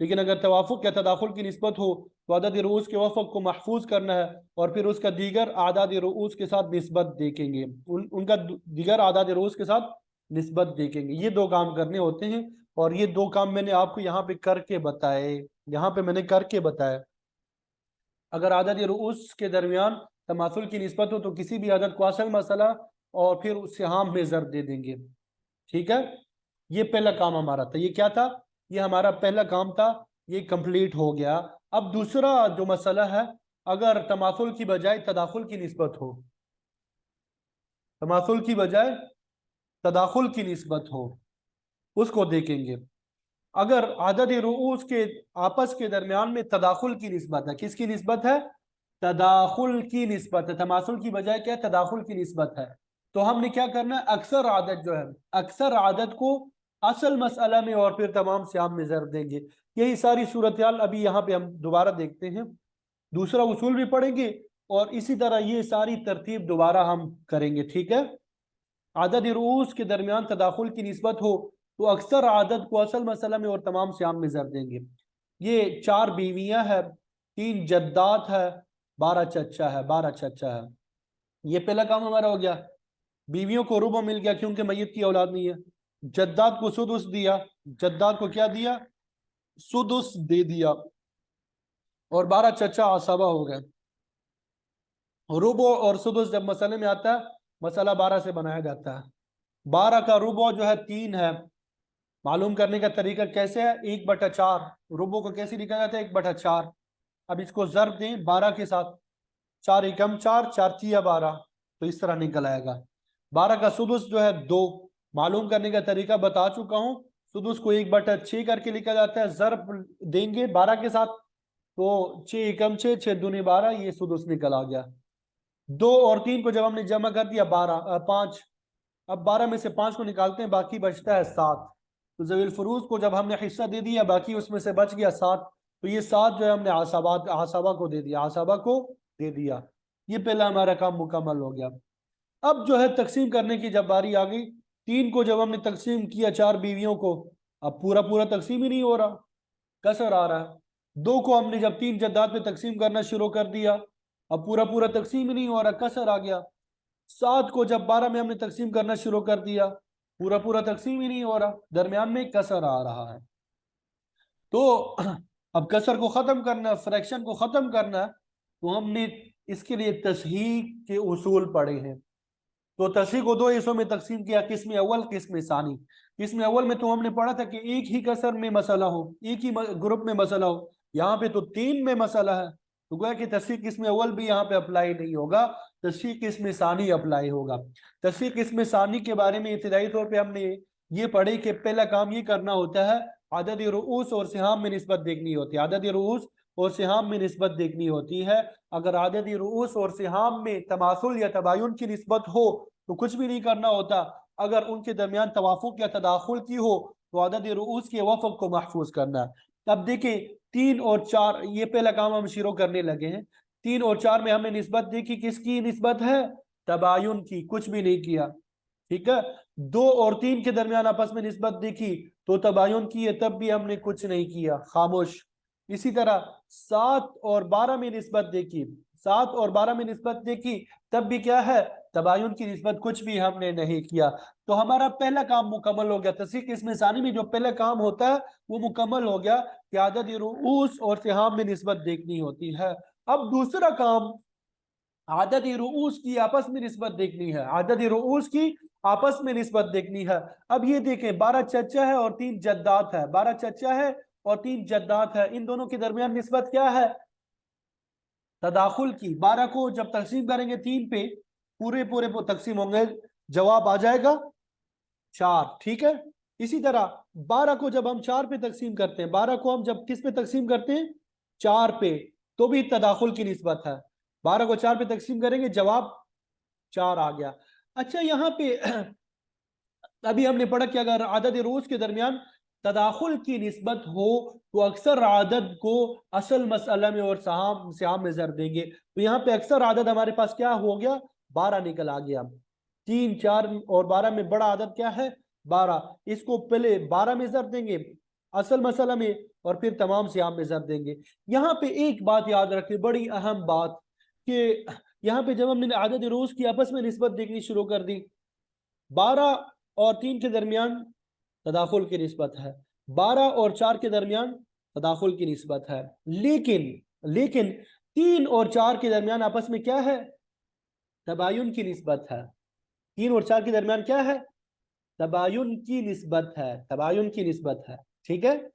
लेकिन अगर तवाफुक या तदाखुल की निस्बत हो तो आदद रूस के वफक को महफूज करना है और फिर उसका दीगर आदाद रूस के साथ निस्बत देखेंगे, उनका दीगर आदाद रूस के साथ निस्बत देखेंगे। ये 2 काम करने होते हैं और ये 2 काम मैंने आपको यहाँ पे करके बताए, यहाँ पे मैंने करके बताया। अगर आदद रूस के दरमियान तमासुल की निस्बत हो तो किसी भी आदद को असल मसला और फिर उससे हाम में ज़र दे देंगे। ठीक है, ये पहला काम हमारा था। ये क्या था, ये हमारा पहला काम था, ये कंप्लीट हो गया। अब दूसरा जो मसला है, अगर तमासुल की बजाय तदाखुल की निस्बत हो, तमासुल की बजाय तदाखुल की निस्बत हो, उसको देखेंगे। अगर आदद रूस के आपस के दरमियान में तदाखुल की निस्बत है, किसकी निस्बत है, तदाखुल की निस्बत है, तमासुल की बजाय क्या है, तदाखुल की निस्बत है, तो हमने क्या करना है, अक्सर आदत जो है, अक्सर आदत को असल मसला में और फिर तमाम सियाम में ज़र देंगे। यही सारी सूरत हाल अभी यहाँ पे हम दोबारा देखते हैं, दूसरा उसूल भी पढ़ेंगे और इसी तरह ये सारी तरतीब दोबारा हम करेंगे। ठीक है, आदद रूस के दरमियान तदाखुल की निस्बत हो तो अक्सर आदत को असल मसला में और तमाम सियाम में ज़र देंगे। ये 4 बीवियां है, 3 जद्दात है, 12 चचा है, 12 चचा है। ये पहला काम हमारा हो गया। बीवियों को रुबा मिल गया क्योंकि मैयत की औलाद नहीं है। जद्दात को सुदुस दिया, जद्दात को क्या दिया, सुदुस दे दिया। और 12 चचा आसाबा हो गए। रुबो और सुदुस जब मसले में आता है, मसला 12 से बनाया जाता है। 12 का रुबो जो है 3 है। मालूम करने का तरीका कैसे है, 1/4, रुबो को कैसे लिखा जाता है, 1/4। अब इसको ज़र्ब दें 12 के साथ, 4 एकम 4, 4 तिया 12, तो इस तरह निकल आएगा। 12 का सुदुस जो है 2, मालूम करने का तरीका बता चुका हूँ। सुदुस को 1/6 करके लिखा जाता है, ज़र्ब देंगे 12 के साथ, तो 6 एकम 6, 6 दूनी 12, ये सुदुस निकल आ गया। 2 और 3 को जब हमने जमा कर दिया 5, अब 12 में से 5 को निकालते हैं, बाकी बचता है 7। तो ज़वील फुरूज को जब हमने हिस्सा दे दिया, बाकी उसमें से बच गया 7, तो ये 7 जो है हमने आसाबा को दे दिया, आसाबा को दे दिया। ये पहला हमारा काम मुकम्मल हो गया। अब जो है तकसीम करने की जब बारी आ गई, 3 को जब हमने तकसीम किया 4 बीवियों को, अब पूरा पूरा तकसीम ही नहीं हो रहा, कसर आ रहा है। 2 को हमने जब 3 जद्दात में तकसीम करना शुरू कर दिया, अब पूरा पूरा तकसीम ही नहीं हो रहा, कसर आ गया। 7 को जब 12 में हमने तकसीम करना शुरू कर दिया, पूरा पूरा तकसीम ही नहीं हो रहा, दरमियान में कसर आ रहा है। तो अब कसर को ख़त्म करना, फ्रैक्शन को ख़त्म करना, तो हमने इसके लिए तस्हीह के उसूल पढ़े हैं। तो तस्हीह को 2 हिस्सों में तकसीम किया, किस्म अव्वल किस्म सानी। किस्म अव्वल में तो हमने पढ़ा था कि एक ही कसर में मसला हो, एक ही ग्रुप में मसला हो। यहाँ पे तो 3 में मसला है, तो गोया कि तस्हीह किस्म अव्वल भी यहाँ पे अप्लाई नहीं होगा, तस्हीह किस्म सानी अप्लाई होगा। तस्हीह किस्म सानी के बारे में इब्तिदाई तौर पर हमने ये पढ़े कि पहला काम ये करना होता है, आदद रूस और सिहाम में निस्बत देखनी होती है, आदद रूस और सिहाम में निस्बत देखनी होती है। अगर आदद रूस और सिहाम में तमासुल या तबायुन की निस्बत हो तो कुछ भी नहीं करना होता। अगर उनके दरमियान तवाफुक या तदाखुल की हो तो आदद रूस के वफक को महफूज करना है। अब देखिए 3 और 4, ये पहला काम हम शुरू करने लगे हैं। 3 और 4 में हमने निस्बत देखी, किसकी निस्बत है, तबायुन की, कुछ भी नहीं किया। ठीक है, 2 और 3 के दरमियान आपस में निस्बत देखी तो तबायुन की है, तब भी हमने कुछ नहीं किया, खामोश। इसी तरह 7 और 12 में निस्बत देखी, 7 और 12 में निस्बत देखी, तब भी क्या है, तबायुन की निस्बत कुछ भी हमने नहीं किया। तो हमारा पहला काम मुकम्मल हो गया। तस्हीह इस्म सानी में जो पहला काम होता है वो मुकम्मल हो गया कि आदद रुऊस और सिहाम में निस्बत देखनी होती है। अब दूसरा काम आदद रुऊस की आपस में निस्बत देखनी है। आदद रुऊस की आपस में निस्बत देखनी है। अब ये देखें 12 चचा है और 3 जद्दात है। 12 चचा है और 3 जद्दात है, इन दोनों के दरमियान निस्बत क्या है? तदाखुल की। 12 को जब तकसीम करेंगे 3 पे, पूरे पूरे तकसीम होंगे, जवाब आ जाएगा 4। ठीक है। इसी तरह 12 को जब हम 4 पे तकसीम करते हैं, 12 को हम जब किस पे तकसीम करते हैं? 4 पे, तो भी तदाखुल की निस्बत है। 12 को 4 पे तकसीम करेंगे, जवाब 4 आ गया। अच्छा, यहाँ पे अभी हमने पढ़ा कि अगर आदद रोज के दरमियान तदाखुल की निस्बत हो तो अक्सर आदद को असल मसला में और सहाम में जर देंगे। तो यहाँ पे अक्सर आदद हमारे पास क्या हो गया? 12 निकल आ गया। 3, 4 और 12 में बड़ा आदद क्या है? 12। इसको पहले 12 में जर देंगे असल मसला में, और फिर तमाम सियाम में जर देंगे। यहाँ पे एक बात याद रखें, बड़ी अहम बात, कि यहाँ पे जब हमने आदद रोज की आपस में निस्बत देखनी शुरू कर दी, 12 और 3 के दरमियान तदाखुल की निस्बत है, 12 और 4 के दरमियान तदाखुल की निस्बत है, लेकिन लेकिन 3 और 4 के दरमियान आपस में क्या है? तबायुन की निस्बत है। 3 और 4 के दरमियान क्या है? तबायुन की निस्बत है। तबायुन की निस्बत है। ठीक है।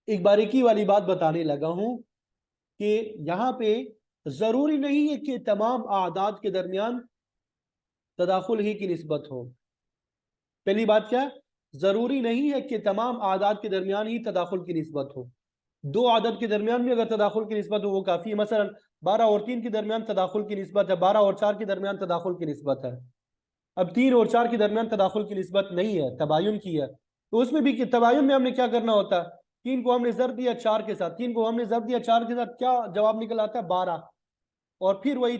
एक बारीकी वाली बात बताने लगा हूं कि यहां पे जरूरी नहीं है कि तमाम आदाद के दरमियान तदाखुल ही की निस्बत हो। पहली बात क्या? जरूरी नहीं है कि तमाम आदाद के दरमियान ही तदाखुल की निस्बत हो। 2 आदद के दरमियान में अगर तदाखुल की निस्बत हो वो काफी है। मसलन 12 और 3 के दरमियान तदाखुल की निस्बत है, 12 और 4 के दरमियान तदाखुल की निस्बत है। अब 3 और 4 के दरमियान तदाखुल की निस्बत नहीं है, तबायुन की है। तो उसमें भी तबायुन में हमने क्या करना होता है? 3 को हमने जर दिया 4 के साथ, 3 को हमने जर दिया 4 के साथ, क्या जवाब निकल आता है? 12। और फिर वही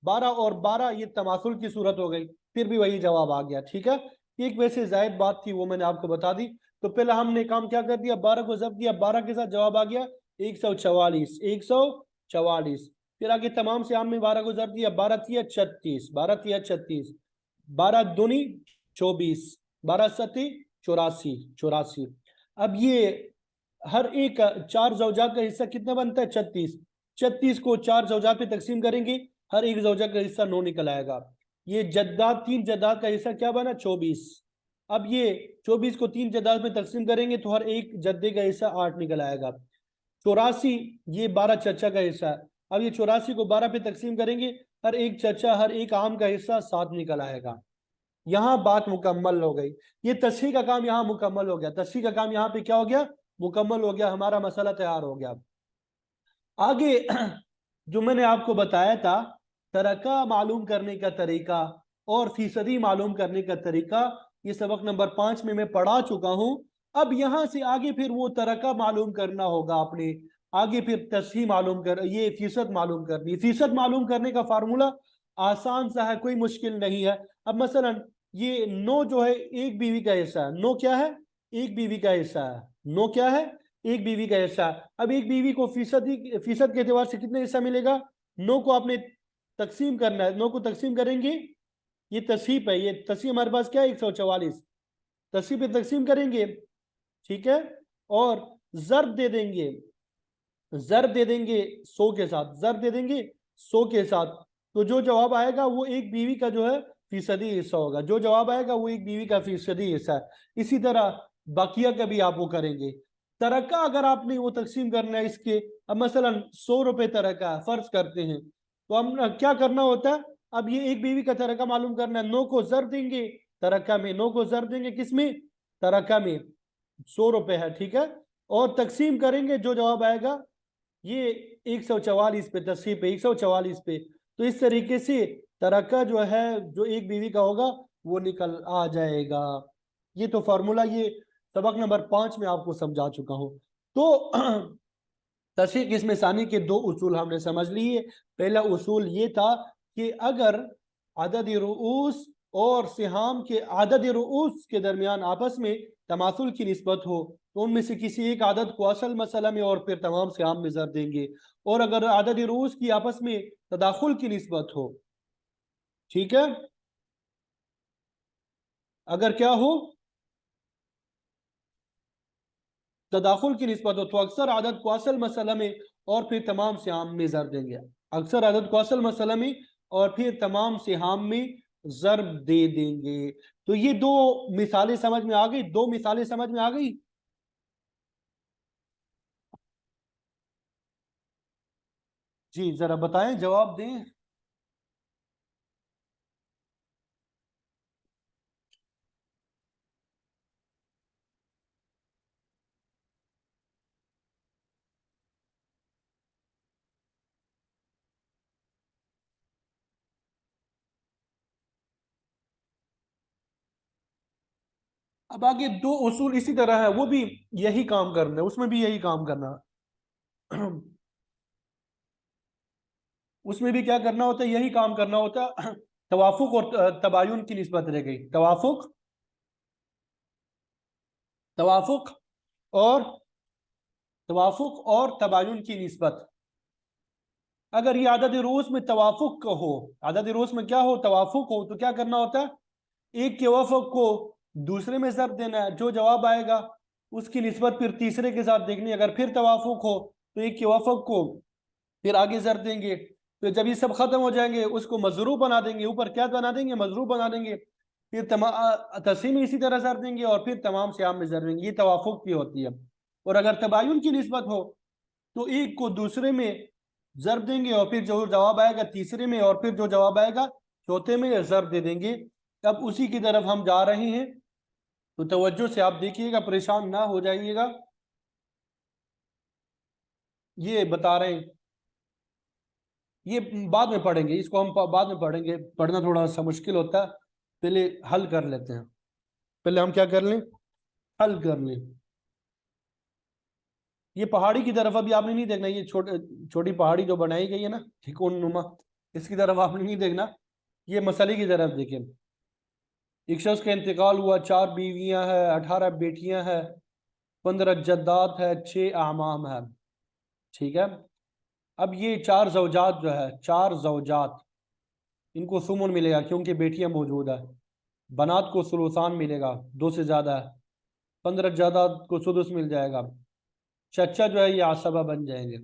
12 और 12 ये तमासुल की सूरत हो गई, फिर भी वही जवाब आ गया। ठीक है। एक वैसे जायद बात थी, वो मैंने आपको बता दी। तो पहले हमने काम क्या कर दिया? 12 को जब दिया, 12 के साथ जवाब आ गया 144। 144। फिर आगे तमाम से आम में 12 को जब दिया, 12 तिया 36, 12 तिया 36, 12 दूनी 24, 12 सती 84, 84। अब ये हर एक 4 जौजा का हिस्सा कितना बनता है? 36। 36 को 4 जौजात पे तकसीम करेंगे, हर एक जौजा का हिस्सा 9 निकल आएगा। ये जद्दात 3 जद्दात का हिस्सा क्या बना? 24। अब ये 24 को 3 जद्दात में तकसीम करेंगे तो हर एक जद्दे का हिस्सा 8 निकल आएगा। 84 ये 12 चचा का हिस्सा है। अब ये 84 को 12 पे तकसीम करेंगे, हर एक चचा हर एक आम का हिस्सा 7 निकल आएगा। यहाँ बात मुकम्मल हो गई। ये तस्हीह का काम यहाँ मुकम्मल हो गया। तस्हीह का काम यहाँ पे क्या हो गया? मुकम्मल हो गया। हमारा मसला तैयार हो गया। आगे जो मैंने आपको बताया था तरका मालूम करने का तरीका और फीसदी मालूम करने का तरीका, ये सबक नंबर 5 में मैं पढ़ा चुका हूं। अब यहां से आगे फिर वो तरका मालूम करना होगा अपने, आगे फिर तस्हीह मालूम कर, ये फीसद मालूम करनी। फीसद मालूम करने का फार्मूला आसान सा है, कोई मुश्किल नहीं है। अब मसलन ये 9 जो है एक बीवी का हिस्सा है। 9 क्या है? एक बीवी का हिस्सा है। 9 क्या है? एक बीवी का हिस्सा। अब एक बीवी को फीसद के एतबार से कितने हिस्सा मिलेगा? 9 को आपने तकसीम करना है। 9 को तकसीम करेंगे, ये तस्हीब है, ये तस्हीब हमारे पास क्या है? 144। तस्हीब पे तकसीम करेंगे, ठीक है, और जर्ब दे देंगे, जर्ब दे देंगे 100 के साथ, जर्ब दे देंगे 100 के साथ। तो जो जवाब आएगा वो एक बीवी का जो है फीसदी हिस्सा होगा। जो जवाब आएगा वो एक बीवी का फीसदी हिस्सा है। इसी तरह बाकिया का भी आप वो करेंगे। तरक्का अगर आपने वो तकसीम करना है इसके, अब मसलन 100 रुपए तरक्का है, फर्ज करते हैं, तो हम क्या करना होता है? अब ये एक बीवी का तरक्का मालूम करना है। 9 को जर देंगे तरक्का में, 9 को जर देंगे किसमें? तरक्का में। 100 रुपए है, ठीक है, और तकसीम करेंगे, जो जवाब आएगा ये 144 पे, तस्हीब पे 144 पे। तो इस तरीके से तरक्का जो है जो एक बीवी का होगा वो निकल आ जाएगा। ये तो फार्मूला ये सबक नंबर 5 में आपको समझा चुका हूं। तो तस्हीह इस्म सानी के 2 उसूल हमने समझ लिए। पहला उसूल ये था कि अगर अदद रुऊस और सिहाम के आदद रुऊस के दरमियान आपस में तमासुल की निस्बत हो तो उनमें से किसी एक आदद को असल मसला में और फिर तमाम सिहाम में जर देंगे। और अगर आदद रुऊस की आपस में तदाखुल की निस्बत हो ठीक है, अगर क्या हो तदाखुल की निस्बत हो तो अक्सर आदत को असल मसला में और फिर तमाम सिहाम में जर देंगे। अक्सर आदत को असल मसला में और फिर तमाम सिहाम में जरब दे देंगे। तो ये दो मिसालें समझ में आ गई, दो मिसालें समझ में आ गई। जी जरा बताएं, जवाब दें। अब आगे दो उसूल इसी तरह है, वो भी यही काम करना है, उसमें भी यही काम करना है। उसमें भी क्या करना होता है, यही काम करना होता है। तवाफुक और तबायुन की निस्बत रह गई। तवाफुक और तवाफुक और तबायुन की निस्बत। अगर ये आदद रोज में तवाफुक हो, आदद रोज में क्या हो, तवाफुक हो, तो क्या करना होता है, एक के वफक को दूसरे में जब देना है, जो जवाब आएगा उसकी निस्बत फिर तीसरे के साथ देखनी है। अगर फिर तवाफुक हो तो एक के वफक को फिर आगे जर देंगे। तो जब ये सब खत्म हो जाएंगे उसको मजरूब बना देंगे, ऊपर क्या बना देंगे, मजरूब बना देंगे। फिर तस्सीम इसी तरह जर देंगे और फिर तमाम श्याम में जर देंगे। ये तवाफुक की होती है। और अगर तबायुन की निस्बत हो तो एक को दूसरे में जर देंगे और फिर जो जवाब आएगा तीसरे में और फिर जो जवाब आएगा चौथे में जर दे देंगे। अब उसी की तरफ हम जा रहे हैं, तो तवज्जो से आप देखिएगा, परेशान ना हो जाइएगा। ये बता रहे हैं, ये बाद में पढ़ेंगे, इसको हम बाद में पढ़ेंगे, पढ़ना थोड़ा सा मुश्किल होता है। पहले हल कर लेते हैं, पहले हम क्या कर लें, हल कर लें। ये पहाड़ी की तरफ अभी आपने नहीं देखना, ये छोटी पहाड़ी जो बनाई गई है ना त्रिकोण नुमा, इसकी तरफ आपने नहीं देखना, ये मसले की तरफ देखें। एक शख्स का इंतकाल हुआ, 4 बीवियां हैं, 18 बेटियां हैं, 15 जद्दात है, 6 आमाम है। ठीक है, अब ये 4 जौजात जो है, 4 जौजात, इनको सुमन मिलेगा क्योंकि बेटियां मौजूद है। बनात को सुलूसान मिलेगा, 2 से ज्यादा है। 15 जायदाद को सुदुस मिल जाएगा। चचा जो है ये आसबा बन जाएंगे।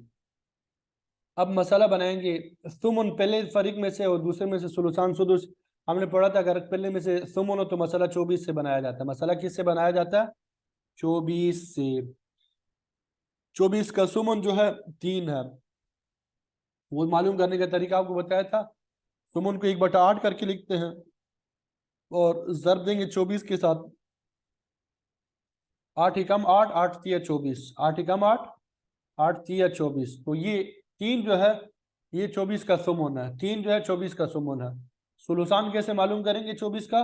अब मसाला बनाएंगे, सुमन पहले फरीक में से और दूसरे में से सुलूसान सुदुस। हमने पढ़ा था अगर पहले में से सुमन हो तो मसाला 24 से बनाया जाता है। मसाला किससे बनाया जाता है, 24 से। 24 का सुमन जो है 3 है। वो मालूम करने का तरीका आपको बताया था। सुमन को 1/8 करके लिखते हैं और जर देंगे 24 के साथ। 8 एकम 8, 8 तिया 24, 8 एकम 8, 8 तिया 24। तो ये 3 जो है ये 24 का सुमन है, 3 जो है 24 का सुमन है। सुलूसान कैसे मालूम करेंगे 24 का,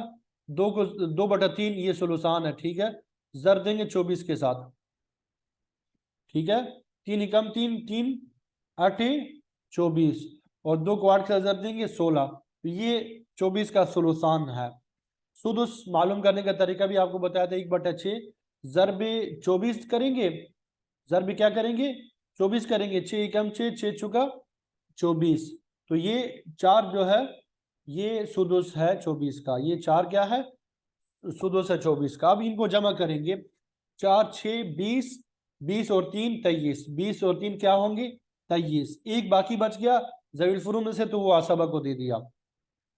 2/3 ये सुलूसान है। ठीक है, जर देंगे 24 के साथ। ठीक है, 3 एकम 3, 3 8 24 और 2 को 8 का जर देंगे 16। तो ये 24 का सुलूसान है। सुदुस मालूम करने का तरीका भी आपको बताया था, 1/6 जरबे 24 करेंगे। जरबे क्या करेंगे, 24 करेंगे। 6 एकम 6, 6 चुका 24। तो ये 4 जो है ये सुदुस है 24 का। ये 4 क्या है, सुदुस है 24 का। अब इनको जमा करेंगे, 4 6 20, 20 और 3 23, 20 और 3 क्या होंगे 23। एक बाकी बच गया जवील फुरू में से, तो वो आसबा को दे दिया।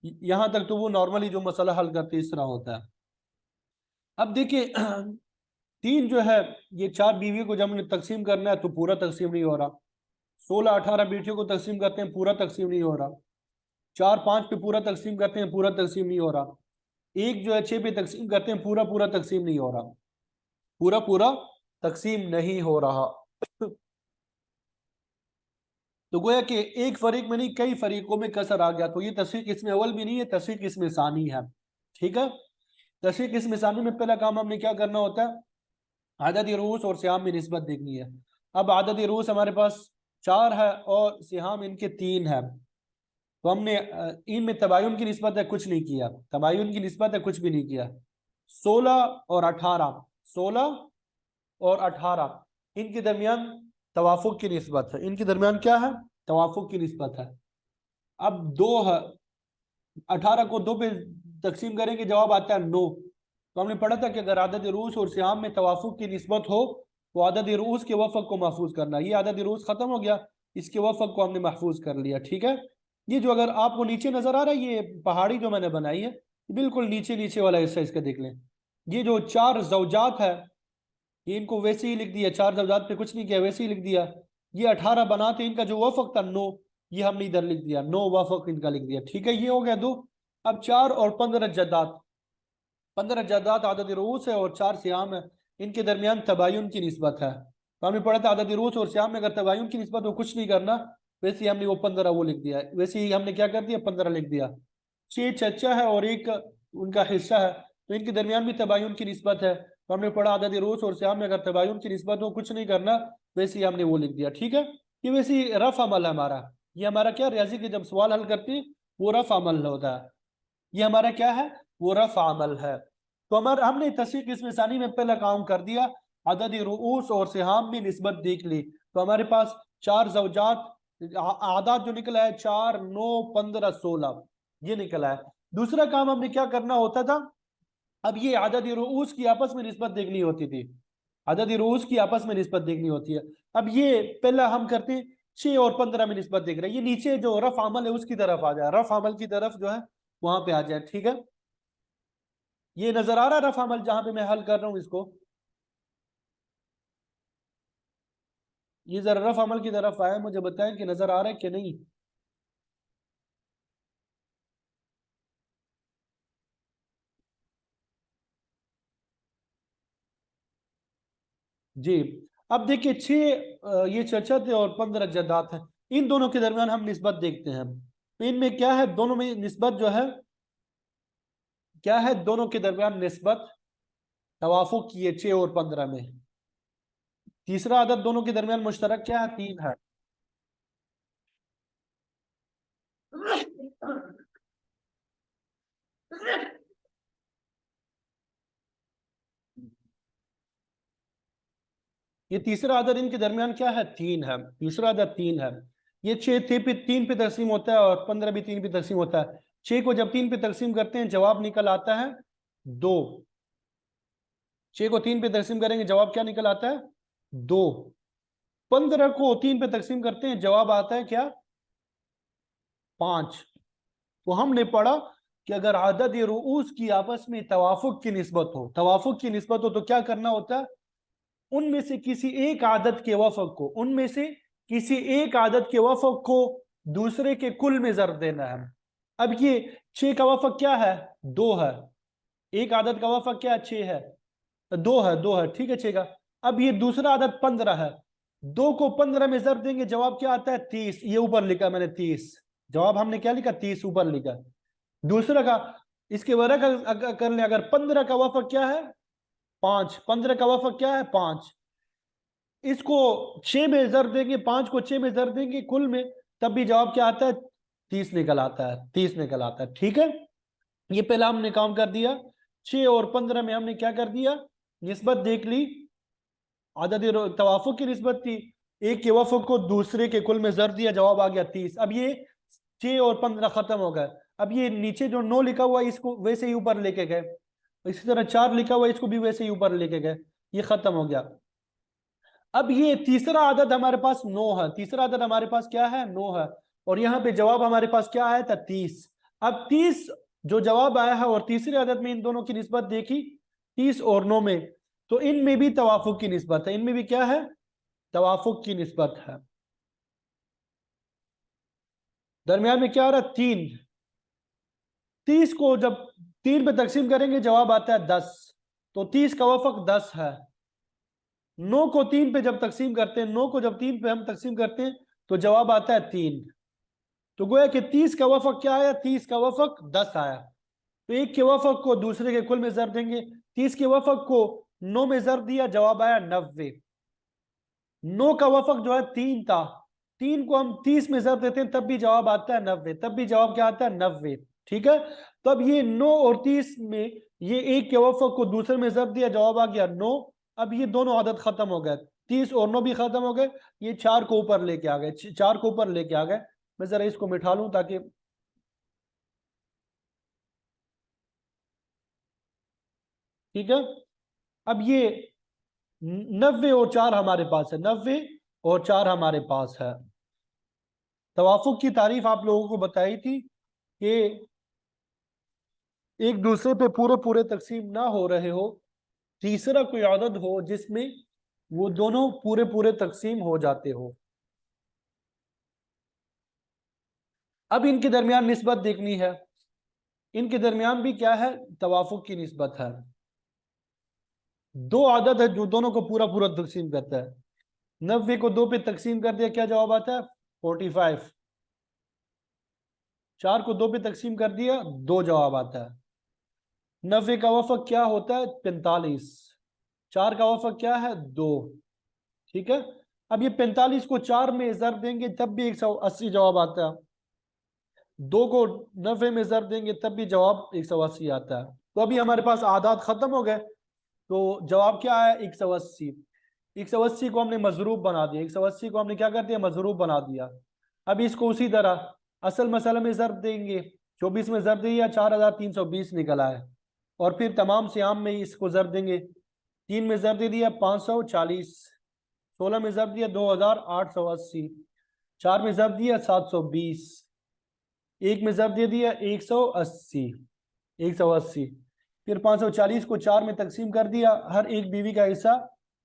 यहां तक तो वो नॉर्मली जो मसला हल करते इस तरह होता है। अब देखिए 3 जो है ये 4 बीवियों को जब हमने तकसीम करना है तो पूरा तकसीम नहीं हो रहा। 16 18 बेटियों को तकसीम करते हैं, पूरा तकसीम नहीं हो रहा। 4 5 पे पूरा तकसीम करते हैं, पूरा तकसीम नहीं हो रहा। एक जो है 6 पे तकसीम करते हैं, पूरा पूरा तकसीम नहीं हो रहा। पूरा पूरा तकसीम नहीं हो रहा। तो गोया कि एक फरीक में नहीं कई फरीकों में कसर आ गया। तो ये तस्वीर किस्म अव्वल भी नहीं है, तस्वीर किस्म सानी है। ठीक है, तस्वीर किस्म सानी में पहला काम हमने क्या करना होता है, आदद रूस और सियाम में निस्बत देखनी है। अब आदद रूस हमारे पास 4 है और सियाम इनके 3 है। तो हमने इनमें तबायुन की निस्बत है कुछ नहीं किया, तबायुन की निस्बत है कुछ भी नहीं किया। 16 और 18, 16 और 18 इनके दरमियान तवाफुक की निस्बत है। इनके दरमियान क्या है, तवाफुक की निस्बत है। अब 2 है, 18 को 2 पे तकसीम करेंगे जवाब आता है 9। तो हमने पढ़ा था कि अगर आदद रूस और सियाम में तवाफुक की निस्बत हो तो आदद रूस के वफक को महफूज करना। ये आदद रूस खत्म हो गया, इसके वफक को हमने महफूज कर लिया। ठीक है, ये जो अगर आपको नीचे नजर आ रहा है ये पहाड़ी जो मैंने बनाई है, बिल्कुल नीचे नीचे वाला हिस्सा इसका देख लें। ये जो 4 जौजात है ये इनको वैसे ही लिख दिया, 4 जवजात पे कुछ नहीं किया, वैसे ही लिख दिया। ये 18 बनाते इनका जो वफक था 9, ये हमने इधर लिख दिया, 9 वफक इनका लिख दिया। ठीक है, ये हो गया 2। अब 4 और 15 जद्दात, 15 जद्दात आदद रूस है और 4 सियाम है, इनके दरमियान तबायुन की निस्बत है। तो हमने पढ़ा था आदद रूस और सियाम में अगर तबायुन की निस्बत हो कुछ नहीं करना, वैसे ही हमने वो 15 वो लिख दिया, वैसे ही हमने क्या कर दिया 15 लिख दिया। 6 चचा है और 1 उनका हिस्सा है, तो इनके दरमियान भी तबायुन की निस्बत है। तो हमने पढ़ा आदद रूस और सियाम में अगर तबायुन की निस्बत हो कुछ नहीं करना, वैसे ही हमने वो लिख दिया। ठीक है, ये वैसे ही रफ अमल है हमारा। ये हमारा क्या रियाजी के जब सवाल हल करते हैं वो रफ अमल होता है, ये हमारा क्या है वो रफ अमल है। तो हमारा हमने तस्वीर इसमें सानी में पहला काम कर दिया, अदद रूस और सिहाम में निस्बत देख ली। तो हमारे पास 4 जवजात आदाद जो निकला है 4, 9, 15, 16 ये निकला है। दूसरा काम हमने क्या करना होता था, अब ये अदद रूस की आपस में निस्बत देखनी होती थी, अदद रूस की आपस में निस्बत देखनी होती है। अब ये पहला हम करते हैं 6 और 15 में निस्बत देख रहे हैं, ये नीचे जो रफ अमल है उसकी तरफ आ जाए, रफ अमल की तरफ जो है वहां पे आ जाए। ठीक है, ये नजर आ रहा है रफ अमल जहां पे मैं हल कर रहा हूं इसको, ये जरा रफ अमल की तरफ आया, मुझे बताएं कि नजर आ रहा है कि नहीं। जी, अब देखिए 6 ये चचा थे और 15 जद्दात हैं, इन दोनों के दरमियान हम निस्बत देखते हैं। तो इनमें क्या है, दोनों में निस्बत जो है क्या है, दोनों के दरमियान निस्बत तवाफुक की है 6 और 15 में। तीसरा आदत दोनों के दरमियान मुश्तरक क्या है, 3 है। ये तीसरा आदत इनके दरमियान क्या है, 3 है, तीसरा आदत 3 है। ये 6 पे 3 पे तकसीम होता है और 15 भी 3 पे तकसीम होता है। 6 को जब 3 पे तकसीम करते हैं जवाब निकल आता है 2। 6 को 3 पे तकसीम करेंगे जवाब क्या निकल आता है 2। 15 को 3 पे तकसीम करते हैं जवाब आता है क्या 5। तो हमने पढ़ा कि अगर आदद रूस की आपस में तवाफुक की निस्बत हो, तवाफुक की निस्बत हो तो क्या करना होता है, उनमें से किसी एक आदत के वफक को, उनमें से किसी एक आदत के वफक को दूसरे के कुल में जर देना है। अब ये 6 का वफक क्या है 2 है, एक आदत का वफक क्या है 6 है, 2 है, 2 है, ठीक है 6 का। अब ये दूसरा आदत 15 है, 2 को 15 में जर देंगे जवाब क्या आता है 30, ये ऊपर लिखा मैंने 30, जवाब हमने क्या लिखा 30 ऊपर लिखा। दूसरा का इसके वर्ग कर ले, अगर 15 का वफक क्या है 5, 15 का वफक क्या है 5, इसको 6 में जर देंगे, 5 को 6 में जर देंगे कुल में, तब भी जवाब क्या आता है 30 निकल आता है, 30 निकल आता है। ठीक है, ये पहला हमने काम कर दिया। 6 और 15 में हमने क्या कर दिया, निस्बत देख ली, आदद तवाफुक की निस्बत थी, एक के वफक को दूसरे के कुल में जर दिया जवाब आ गया 30। अब ये 6 और 15 खत्म हो गए। अब ये नीचे जो 9 लिखा हुआ है इसको वैसे ही ऊपर लेके गए, इसी तरह 4 लिखा हुआ है इसको भी वैसे ही ऊपर लेके गए, ये खत्म हो गया। अब ये तीसरा आदद हमारे पास 9 है, तीसरा आदद हमारे पास क्या है 9 है, और यहाँ पे जवाब हमारे पास क्या आया था 30। अब 30 जो जवाब आया है और तीसरे आदद में इन दोनों की निस्बत देखी 30 और 9 में, तो इनमें भी तवाफुक की निस्बत है, इनमें भी क्या है तवाफुक की निस्बत है। दरमियान में क्या आ रहा है 3। 30 को जब 3 पे तकसीम करेंगे जवाब आता है 10, तो 30 का वफक 10 है। 9 को 3 पे जब तकसीम करते हैं, 9 को जब 3 पे हम तकसीम करते हैं तो जवाब आता है 3। तो गोया कि 30 का वफक क्या आया, 30 का वफक 10 आया। तो एक के वफक को दूसरे के कुल में जर देंगे, 30 के वफक को 9 में जर दिया जवाब आया 90। 9 का वफक जो है 3 था, 3 को हम 30 में जर देते हैं तब भी जवाब आता है 90, तब भी जवाब क्या आता है 90। ठीक है, तो अब ये 9 और 30 में ये एक के वफक को दूसरे में जर दिया जवाब आ गया 9। अब ये दोनों आदत खत्म हो गए, 30 और 9 भी खत्म हो गए, ये 4 को ऊपर लेके आ गए, 4 को ऊपर लेके आ गए। मैं जरा इसको मिठा लूं ताकि ठीक है। अब ये 90 और 4 हमारे पास है, 90 और 4 हमारे पास है। तवाफुक की तारीफ आप लोगों को बताई थी कि एक दूसरे पे पूरे पूरे तकसीम ना हो रहे हो, तीसरा कोई आदद हो जिसमें वो दोनों पूरे पूरे तकसीम हो जाते हो। अब इनके दरमियान निस्बत देखनी है, इनके दरमियान भी क्या है, तवाफुक की निस्बत है। दो आदत है जो दोनों को पूरा पूरा तकसीम करता है। 90 को 2 पे तकसीम कर दिया, क्या जवाब आता है, 45। 4 को 2 पे तकसीम कर दिया, 2 जवाब आता है। 90 का वफक क्या होता है, 45। 4 का वफक क्या है, 2। ठीक है। अब ये 45 को 4 में ज़रब देंगे तब भी 180 जवाब आता है, 2 को 90 में ज़रब देंगे तब भी जवाब 180 आता है। तो अभी हमारे पास आदात खत्म हो गए, तो जवाब क्या है, 180। 180 को हमने मजरूब बना दिया, 180 को हमने क्या कर दिया, मजरूब बना दिया। अब इसको उसी तरह असल मसला में ज़रब देंगे, 24 में ज़रब दिया 4320 निकला है, और फिर तमाम सियाम में इसको ज़रब देंगे। 3 में ज़रब दे दिया 540, 16 में ज़रब दिया 2880, 4 में ज़रब दिया 720, 1 में ज़रब दे दिया 180, 180। फिर 540 को 4 में तकसीम कर दिया, हर एक बीवी का हिस्सा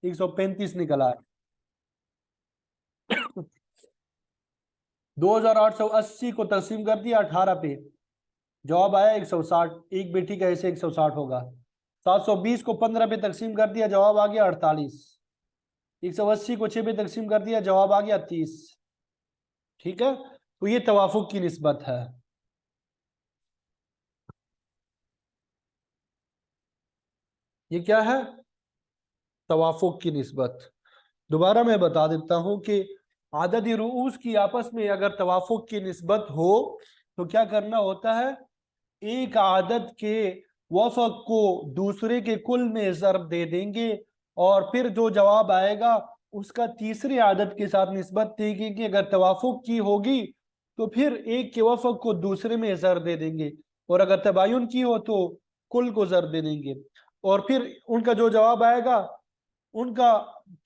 135 निकला है। 2880 को तकसीम कर दिया 18 पे, जवाब आया 160, एक बेटी का हिस्सा 160 होगा। 720 को 15 पे तकसीम कर दिया, जवाब आ गया 48। 180 को 6 पे तकसीम कर दिया, जवाब आ गया 30। ठीक है, तो ये तवाफुक की निस्बत है। ये क्या है, तवाफुक की निस्बत। दोबारा मैं बता देता हूं कि आदद रूस की आपस में अगर तवाफुक की निस्बत हो तो क्या करना होता है, एक आदद के वफक को दूसरे के कुल में ज़रब दे देंगे, और फिर जो जवाब आएगा उसका तीसरी आदद के साथ निस्बत देंगे। अगर तवाफुक की होगी तो फिर एक के वफक को दूसरे में ज़रब दे देंगे, और अगर तबायुन की हो तो कुल को ज़रब दे देंगे, और फिर उनका जो जवाब आएगा उनका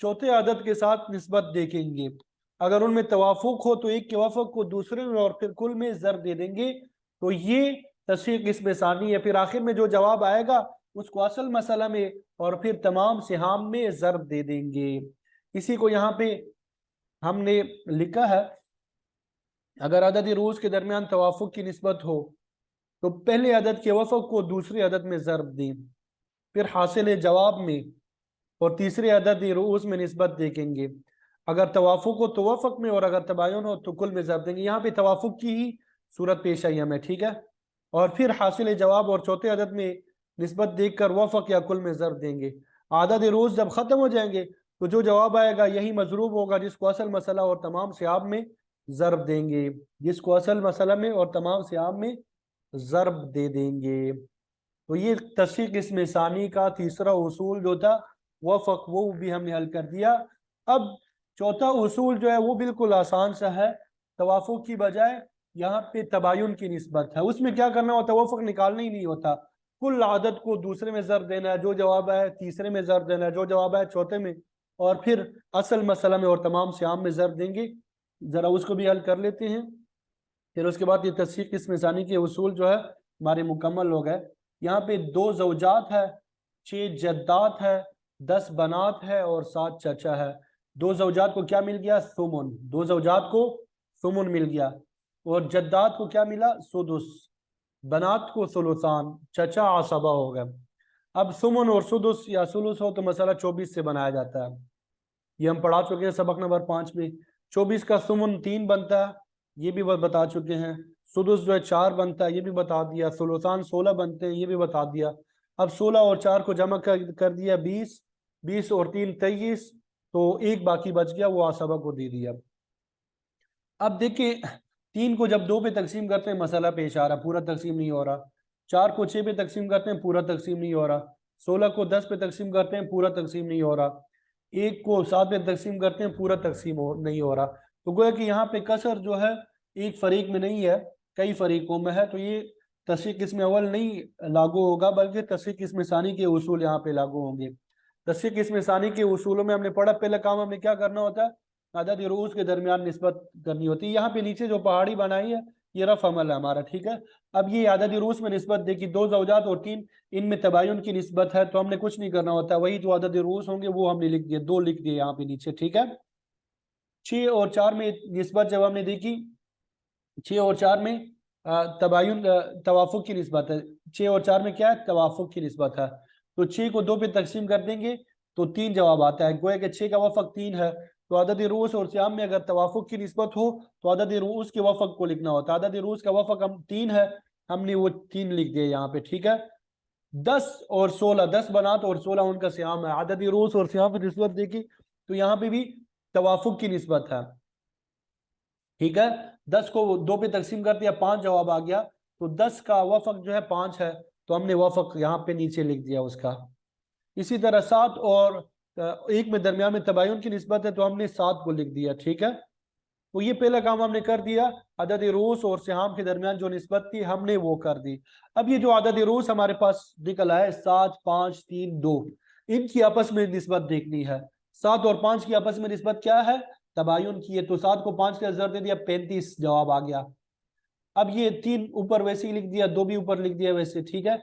चौथे आदद के साथ निस्बत देखेंगे। अगर उनमें तवाफुक हो तो एक के वफक को दूसरे में और फिर कुल में ज़रब दे देंगे। तो ये तशरीक इसमें सानी है। फिर आखिर में जो जवाब आएगा उसको असल मसला में और फिर तमाम सिहाम में ज़रब दे देंगे। इसी को यहाँ पे हमने लिखा है, अगर अदद रोज के दरमियान तवाफुक की निस्बत हो तो पहले अदद के वफक को दूसरे अदद में ज़रब दें, फिर हासिल जवाब में और तीसरे अदद रोज में निस्बत देखेंगे। अगर तवाफुक हो तो वफक में, और अगर तबायुन हो तो कुल में ज़रब देंगे। यहाँ पे तवाफुक की ही सूरत पेश आई हमें, ठीक है। और फिर हासिल जवाब और चौथे अदद में निस्बत देखकर वफक या कुल में ज़रब देंगे। आदद रोज जब ख़त्म हो जाएंगे तो जो जवाब आएगा यही मजरूब होगा, जिसको असल मसला और तमाम सियाब में ज़रब देंगे, जिसको असल मसला में और तमाम सियाब में ज़रब दे देंगे। तो ये तशरीक इसमें सानी का तीसरा उसूल जो था वफक, वो भी हमने हल कर दिया। अब चौथा उसूल जो है वो बिल्कुल आसान सा है, तवाफुक की बजाय यहाँ पे तबायुन की निस्बत है। उसमें क्या करना होता है, वफक निकालना ही नहीं होता, कुल आदत को दूसरे में ज़रब देना है, जो जवाब है तीसरे में ज़रब देना है, जो जवाब है चौथे में, और फिर असल मसला में और तमाम सियाम में ज़रब देंगे। ज़रा उसको भी हल कर लेते हैं। फिर उसके बाद ये तस्दीक इसमें जानी के उसूल जो है हमारे मुकम्मल हो गए। यहाँ पे 2 ज़ौजात है, 6 जद्दात है, 10 बनात है और 7 चचा है। 2 ज़ौजात को क्या मिल गया, सुमुन। 2 ज़ौजात को सुमुन मिल गया, और जद्दात को क्या मिला, सुदुस। बनात को सुलुसान, चचा आसबा हो गए। अब सुमुन और सुदुस या सुलुस हो तो मसला 24 से बनाया जाता है। ये हम पढ़ा चुके हैं सबक नंबर 5 में। 24 का सुमुन 3 बनता है, ये भी बता चुके हैं। सुदुस जो है 4 बनता है, ये भी बता दिया। सुलुसान 16 बनते हैं, ये भी बता दिया। अब 16 और 4 को जमा कर दिया 20, 20 और 3 23, तो एक बाकी बच गया, वो आसबा को दे दिया। अब देखिए 3 को जब 2 पे तकसीम करते हैं मसला पेश आ रहा, पूरा तकसीम नहीं हो रहा। 4 को 6 पे तकसीम करते हैं, पूरा तकसीम नहीं हो रहा। 16 को 10 पे तकसीम करते हैं, पूरा तकसीम नहीं हो रहा। 1 को 7 पे तकसीम करते हैं, पूरा तकसीम नहीं हो रहा। तो गोया कि यहाँ पे कसर जो है एक फरीक में नहीं है, कई फरीकों में है। तो ये तशरीह किस्म अव्वल नहीं लागू होगा, बल्कि तशरीह किस्म सानी के उसूल यहाँ पे लागू होंगे। तशरीह किस्म सानी के उसूलों में हमने पढ़ा, पहला काम हमने क्या करना होता है, अदद रूस के दरमियान निस्बत करनी होती है। यहाँ पे नीचे जो पहाड़ी बनाई है ये रफ अमल है हमारा, ठीक है। अब ये अदद रूस में निस्बत देखी, दो ज़ौजात और तीन, इनमें तबायुन की निस्बत है, तो हमने कुछ नहीं करना होता, वही जो अदद रूस होंगे वो हमने लिख दिए, दो लिख दिए यहाँ पे नीचे, ठीक है। 6 और 4 में निस्बत जब हमने देखी, 6 और 4 में तबायुन तवाफुक की निस्बत है। 6 और 4 में क्या है, तवाफुक की निस्बत है। तो 6 को 2 पे तकसीम कर देंगे तो 3 जवाब आता है, गोया कि 6 का वफक 3 है। तो अदद रूस और श्याम में अगर तवाफुक की निस्बत हो तो अदद रूस के वफक को लिखना होता है। अदद रूस का वफक हम 3 है, हमने वो 3 लिख दिए यहाँ पे, ठीक है। 10 और 16, 10 बनात और 16 उनका श्याम है। अदद रूस और श्याम की निस्बत देखी तो यहाँ पे भी तवाफुक की निस्बत है, ठीक है। 10 को 2 पे तकसीम कर दिया, 5 जवाब आ गया। तो 10 का वफक जो है 5 है, तो हमने वफक यहाँ पे नीचे लिख दिया उसका। इसी तरह 7 और 1 में दरमियान में तबायुन की निस्बत है, तो हमने 7 को लिख दिया, ठीक है। तो ये पहला काम हमने कर दिया, अदद रूस और सिहाम के दरमियान जो निस्बत थी हमने वो कर दी। अब ये जो अदद रूस हमारे पास निकला है 7, 5, 3, 2, इनकी आपस में निस्बत देखनी है। 7 और 5 की आपस में निस्बत क्या है, तबायुन की है। तो 7 को 5 का जर दे दिया, 35 जवाब आ गया। अब ये 3 ऊपर वैसे ही लिख दिया, 2 भी ऊपर लिख दिया वैसे, ठीक है।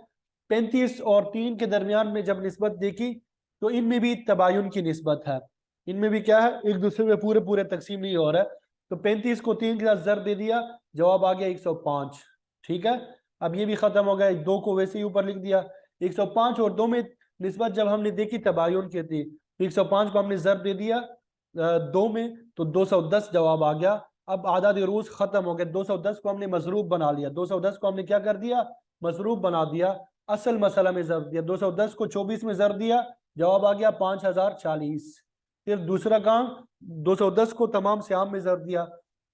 35 और 3 के दरमियान में जब निस्बत देखी तो इनमें भी तबायुन की निस्बत है, इनमें भी क्या है, एक दूसरे में पूरे पूरे तकसीम नहीं हो रहा है। तो 35 को 3 के साथ जर दे दिया, जवाब आ गया 105, ठीक है। अब ये भी खत्म हो गया, 2 को वैसे ही ऊपर लिख दिया। 105 और 2 में निस्बत जब हमने देखी तबायुन की थी, तो 105 को हमने जर दे दिया 2 में, तो 210 जवाब आ गया। अब आदाद रूस खत्म हो गया, 210 को हमने मजरूब बना लिया, 210 को हमने क्या कर दिया, मजरूब बना दिया, असल मसला में जर दिया। 210 को 24 में जर दिया, जवाब आ गया 5040। फिर दूसरा काम, 210 को तमाम श्याम में जर दिया,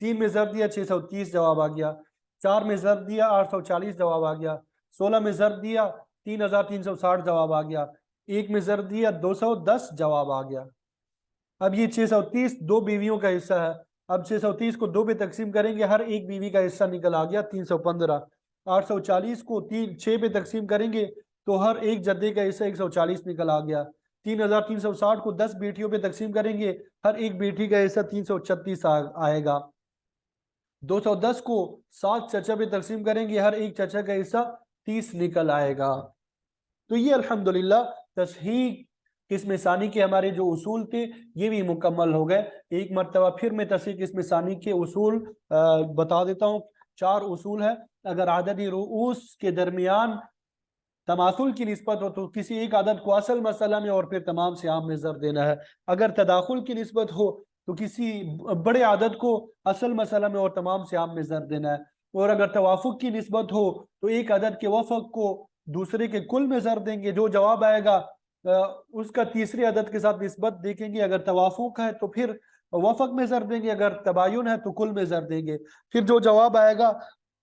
3 में जर दिया 630 जवाब आ गया, 4 में जर दिया 840 जवाब आ गया, 16 में जर दिया 3360 जवाब आ गया, 1 में जर दिया 210 जवाब आ गया। अब ये 630 दो बीवियों का हिस्सा है। अब 630 को 2 पे तकसीम करेंगे, हर एक बीवी का हिस्सा निकल आ गया 315। 840 को 6 पे तकसीम करेंगे तो हर एक जद्दे का हिस्सा 140 निकल आ गया। 3360 को 10 बेटियों पे तकसीम करेंगे, हर एक बेटी का हिस्सा 336 आएगा। 210 को 7 चचा पे तकसीम करेंगे, हर एक चचा का हिस्सा 30 निकल आएगा। तो ये अल्हम्दुलिल्लाह तस्हीह किस्म सानी के हमारे जो उसूल थे ये भी मुकम्मल हो गए। एक मरतबा फिर मैं तस्हीह किस्म सानी के उसूल बता देता हूँ। 4 उसूल है। अगर आददी रूस के दरमियान तमासुल की निस्बत हो तो किसी एक आदत को असल मसला में और फिर तमाम सियाम में जर देना है। अगर तदाखुल की निस्बत हो तो किसी बड़े आदत को असल मसला में और तमाम सियाम में जर देना है। और अगर तवाफुक की निस्बत हो तो एक आदत के वफक को दूसरे के कुल में जर देंगे, जो जवाब आएगा उसका तीसरे अदद के साथ निस्बत देखेंगे। अगर तवाफुक है तो फिर वफक में जर देंगे, अगर तबायुन है तो कुल में जर देंगे। फिर जो जवाब आएगा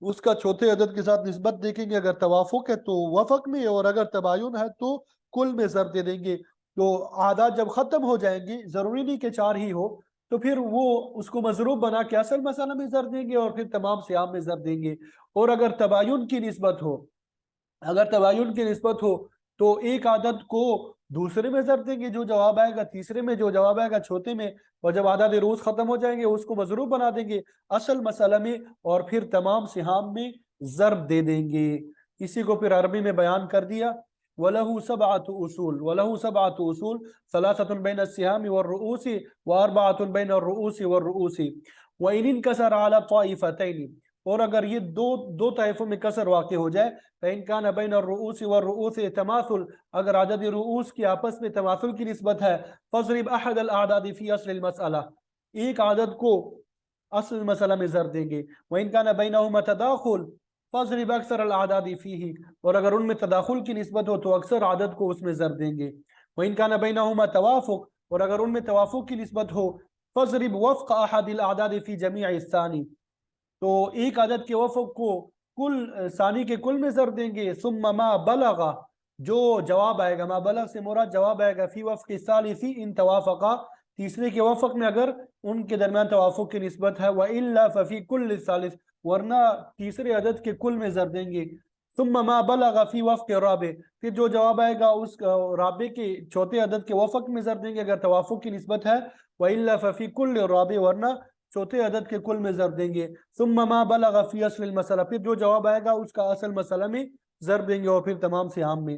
उसका चौथे अदद के साथ निस्बत देखेंगे, अगर तवाफुक है तो वफक में, और अगर तबायुन है तो कुल में जर दे देंगे। तो आदात जब खत्म हो जाएंगे, जरूरी नहीं कि 4 ही हो, तो फिर वो उसको मजरूब बना के असल मसला में जर देंगे और फिर तमाम सियाम में जर देंगे। और अगर तबायुन की निस्बत हो, अगर तबायुन की निस्बत हो तो एक आदत को दूसरे में जर देंगे, जो जवाब आएगा तीसरे में, जो जवाब आएगा चौथे में। और जब आदाद रोज खत्म हो जाएंगे उसको मजरूब बना देंगे असल मसला में, और फिर तमाम सिहाम में जरब दे देंगे। इसी को फिर अरबी में बयान कर दिया, वलहु सबअतु उसूल, वलहु सबअतु उसूल, सलासतुन बैन अस्सिहामी वर्रुऊसी व अर्बअतुन बैन अर्रुऊसी वर्रुऊसी व इन इनकसर अला ताइफतैन। और अगर ये दो दो ताइफों में कसर वाक़ हो जाए, फ़इन कान बैन अर्रुऊसी वर्रुऊसी तमासुल, अगर आदद रुऊस की आपस में तमासुल की निस्बत है, फज़रिब अहद अल आदाद फी अस्ल मसअला, एक आदद को असल मसला में जर देंगे। वइन कान बैनहुमा तदाखुल फज़रिब अक्सर अल आदाद फीही, और अगर उनमें तदाखुल की निस्बत हो तो अक्सर आदद को उसमें जर देंगे। वइन कान बैनहुमा तवाफुक, और अगर उनमें तवाफुक की निस्बत हो, फज़रिब वफ़्क़ अहदिल आदाद फी जमीअ सानी, तो एक आदत के वफक को कुल सानी के कुल में जर देंगे। सुम्मा मा बलगा, जो जवाब आएगा, मा बलग से मुराद जवाब आएगा, फी वफ़्क़ सालिसी इन तवाफ़क़ा, तीसरे के वफक में अगर उनके दरमियान तवाफुक की निस्बत है, व इल्ला फफी कुल सालिस, वरना तीसरे अदद के कुल में जर देंगे। सुम्मा मा बलगा फी वफ़्क़ राबे, फिर जो जवाब आएगा उस राबे के चौथे अदद के वफ़क में ज़र देंगे अगर तवाफ़ुक की निस्बत है, व इल्ला फफी कुल्ल राबे, वरना चौथे अदद के कुल में ज़र देंगे। सुम्मा मा बलगा फी अस्लिल मसला, फिर जो जवाब आएगा उसका असल मसला में ज़र देंगे और फिर तमाम से आम में।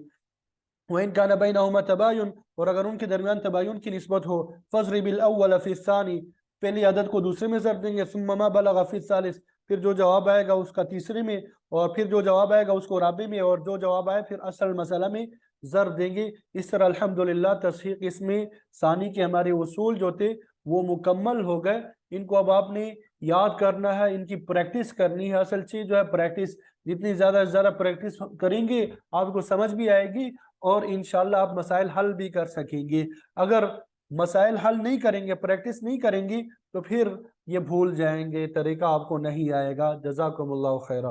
वइन कान बैनहुमा तबायुन, और अगर उनके दरमियान तबायुन की निस्बत हो, फज़रिबिल अव्वल फी सानी, पहली अदद को दूसरे में ज़र देंगे। सुम्मा मा बलगा फी सालिस, फिर जो जवाब आएगा उसका तीसरे में, और फिर जो जवाब आएगा उसको राबे में, और जो जवाब आए फिर असल मसला में ज़र देंगे। इस तरह अल्हम्दुलिल्लाह तस्हीक इसमें सानी के हमारे उसूल जो थे वो मुकम्मल हो गए। इनको अब आपने याद करना है, इनकी प्रैक्टिस करनी है। असल चीज़ जो है प्रैक्टिस, जितनी ज़्यादा प्रैक्टिस करेंगे आपको समझ भी आएगी और इंशाल्लाह आप मसाइल हल भी कर सकेंगे। अगर मसाइल हल नहीं करेंगे, प्रैक्टिस नहीं करेंगे, तो फिर ये भूल जाएंगे, तरीका आपको नहीं आएगा। जज़ाकुमुल्लाहु खैरा।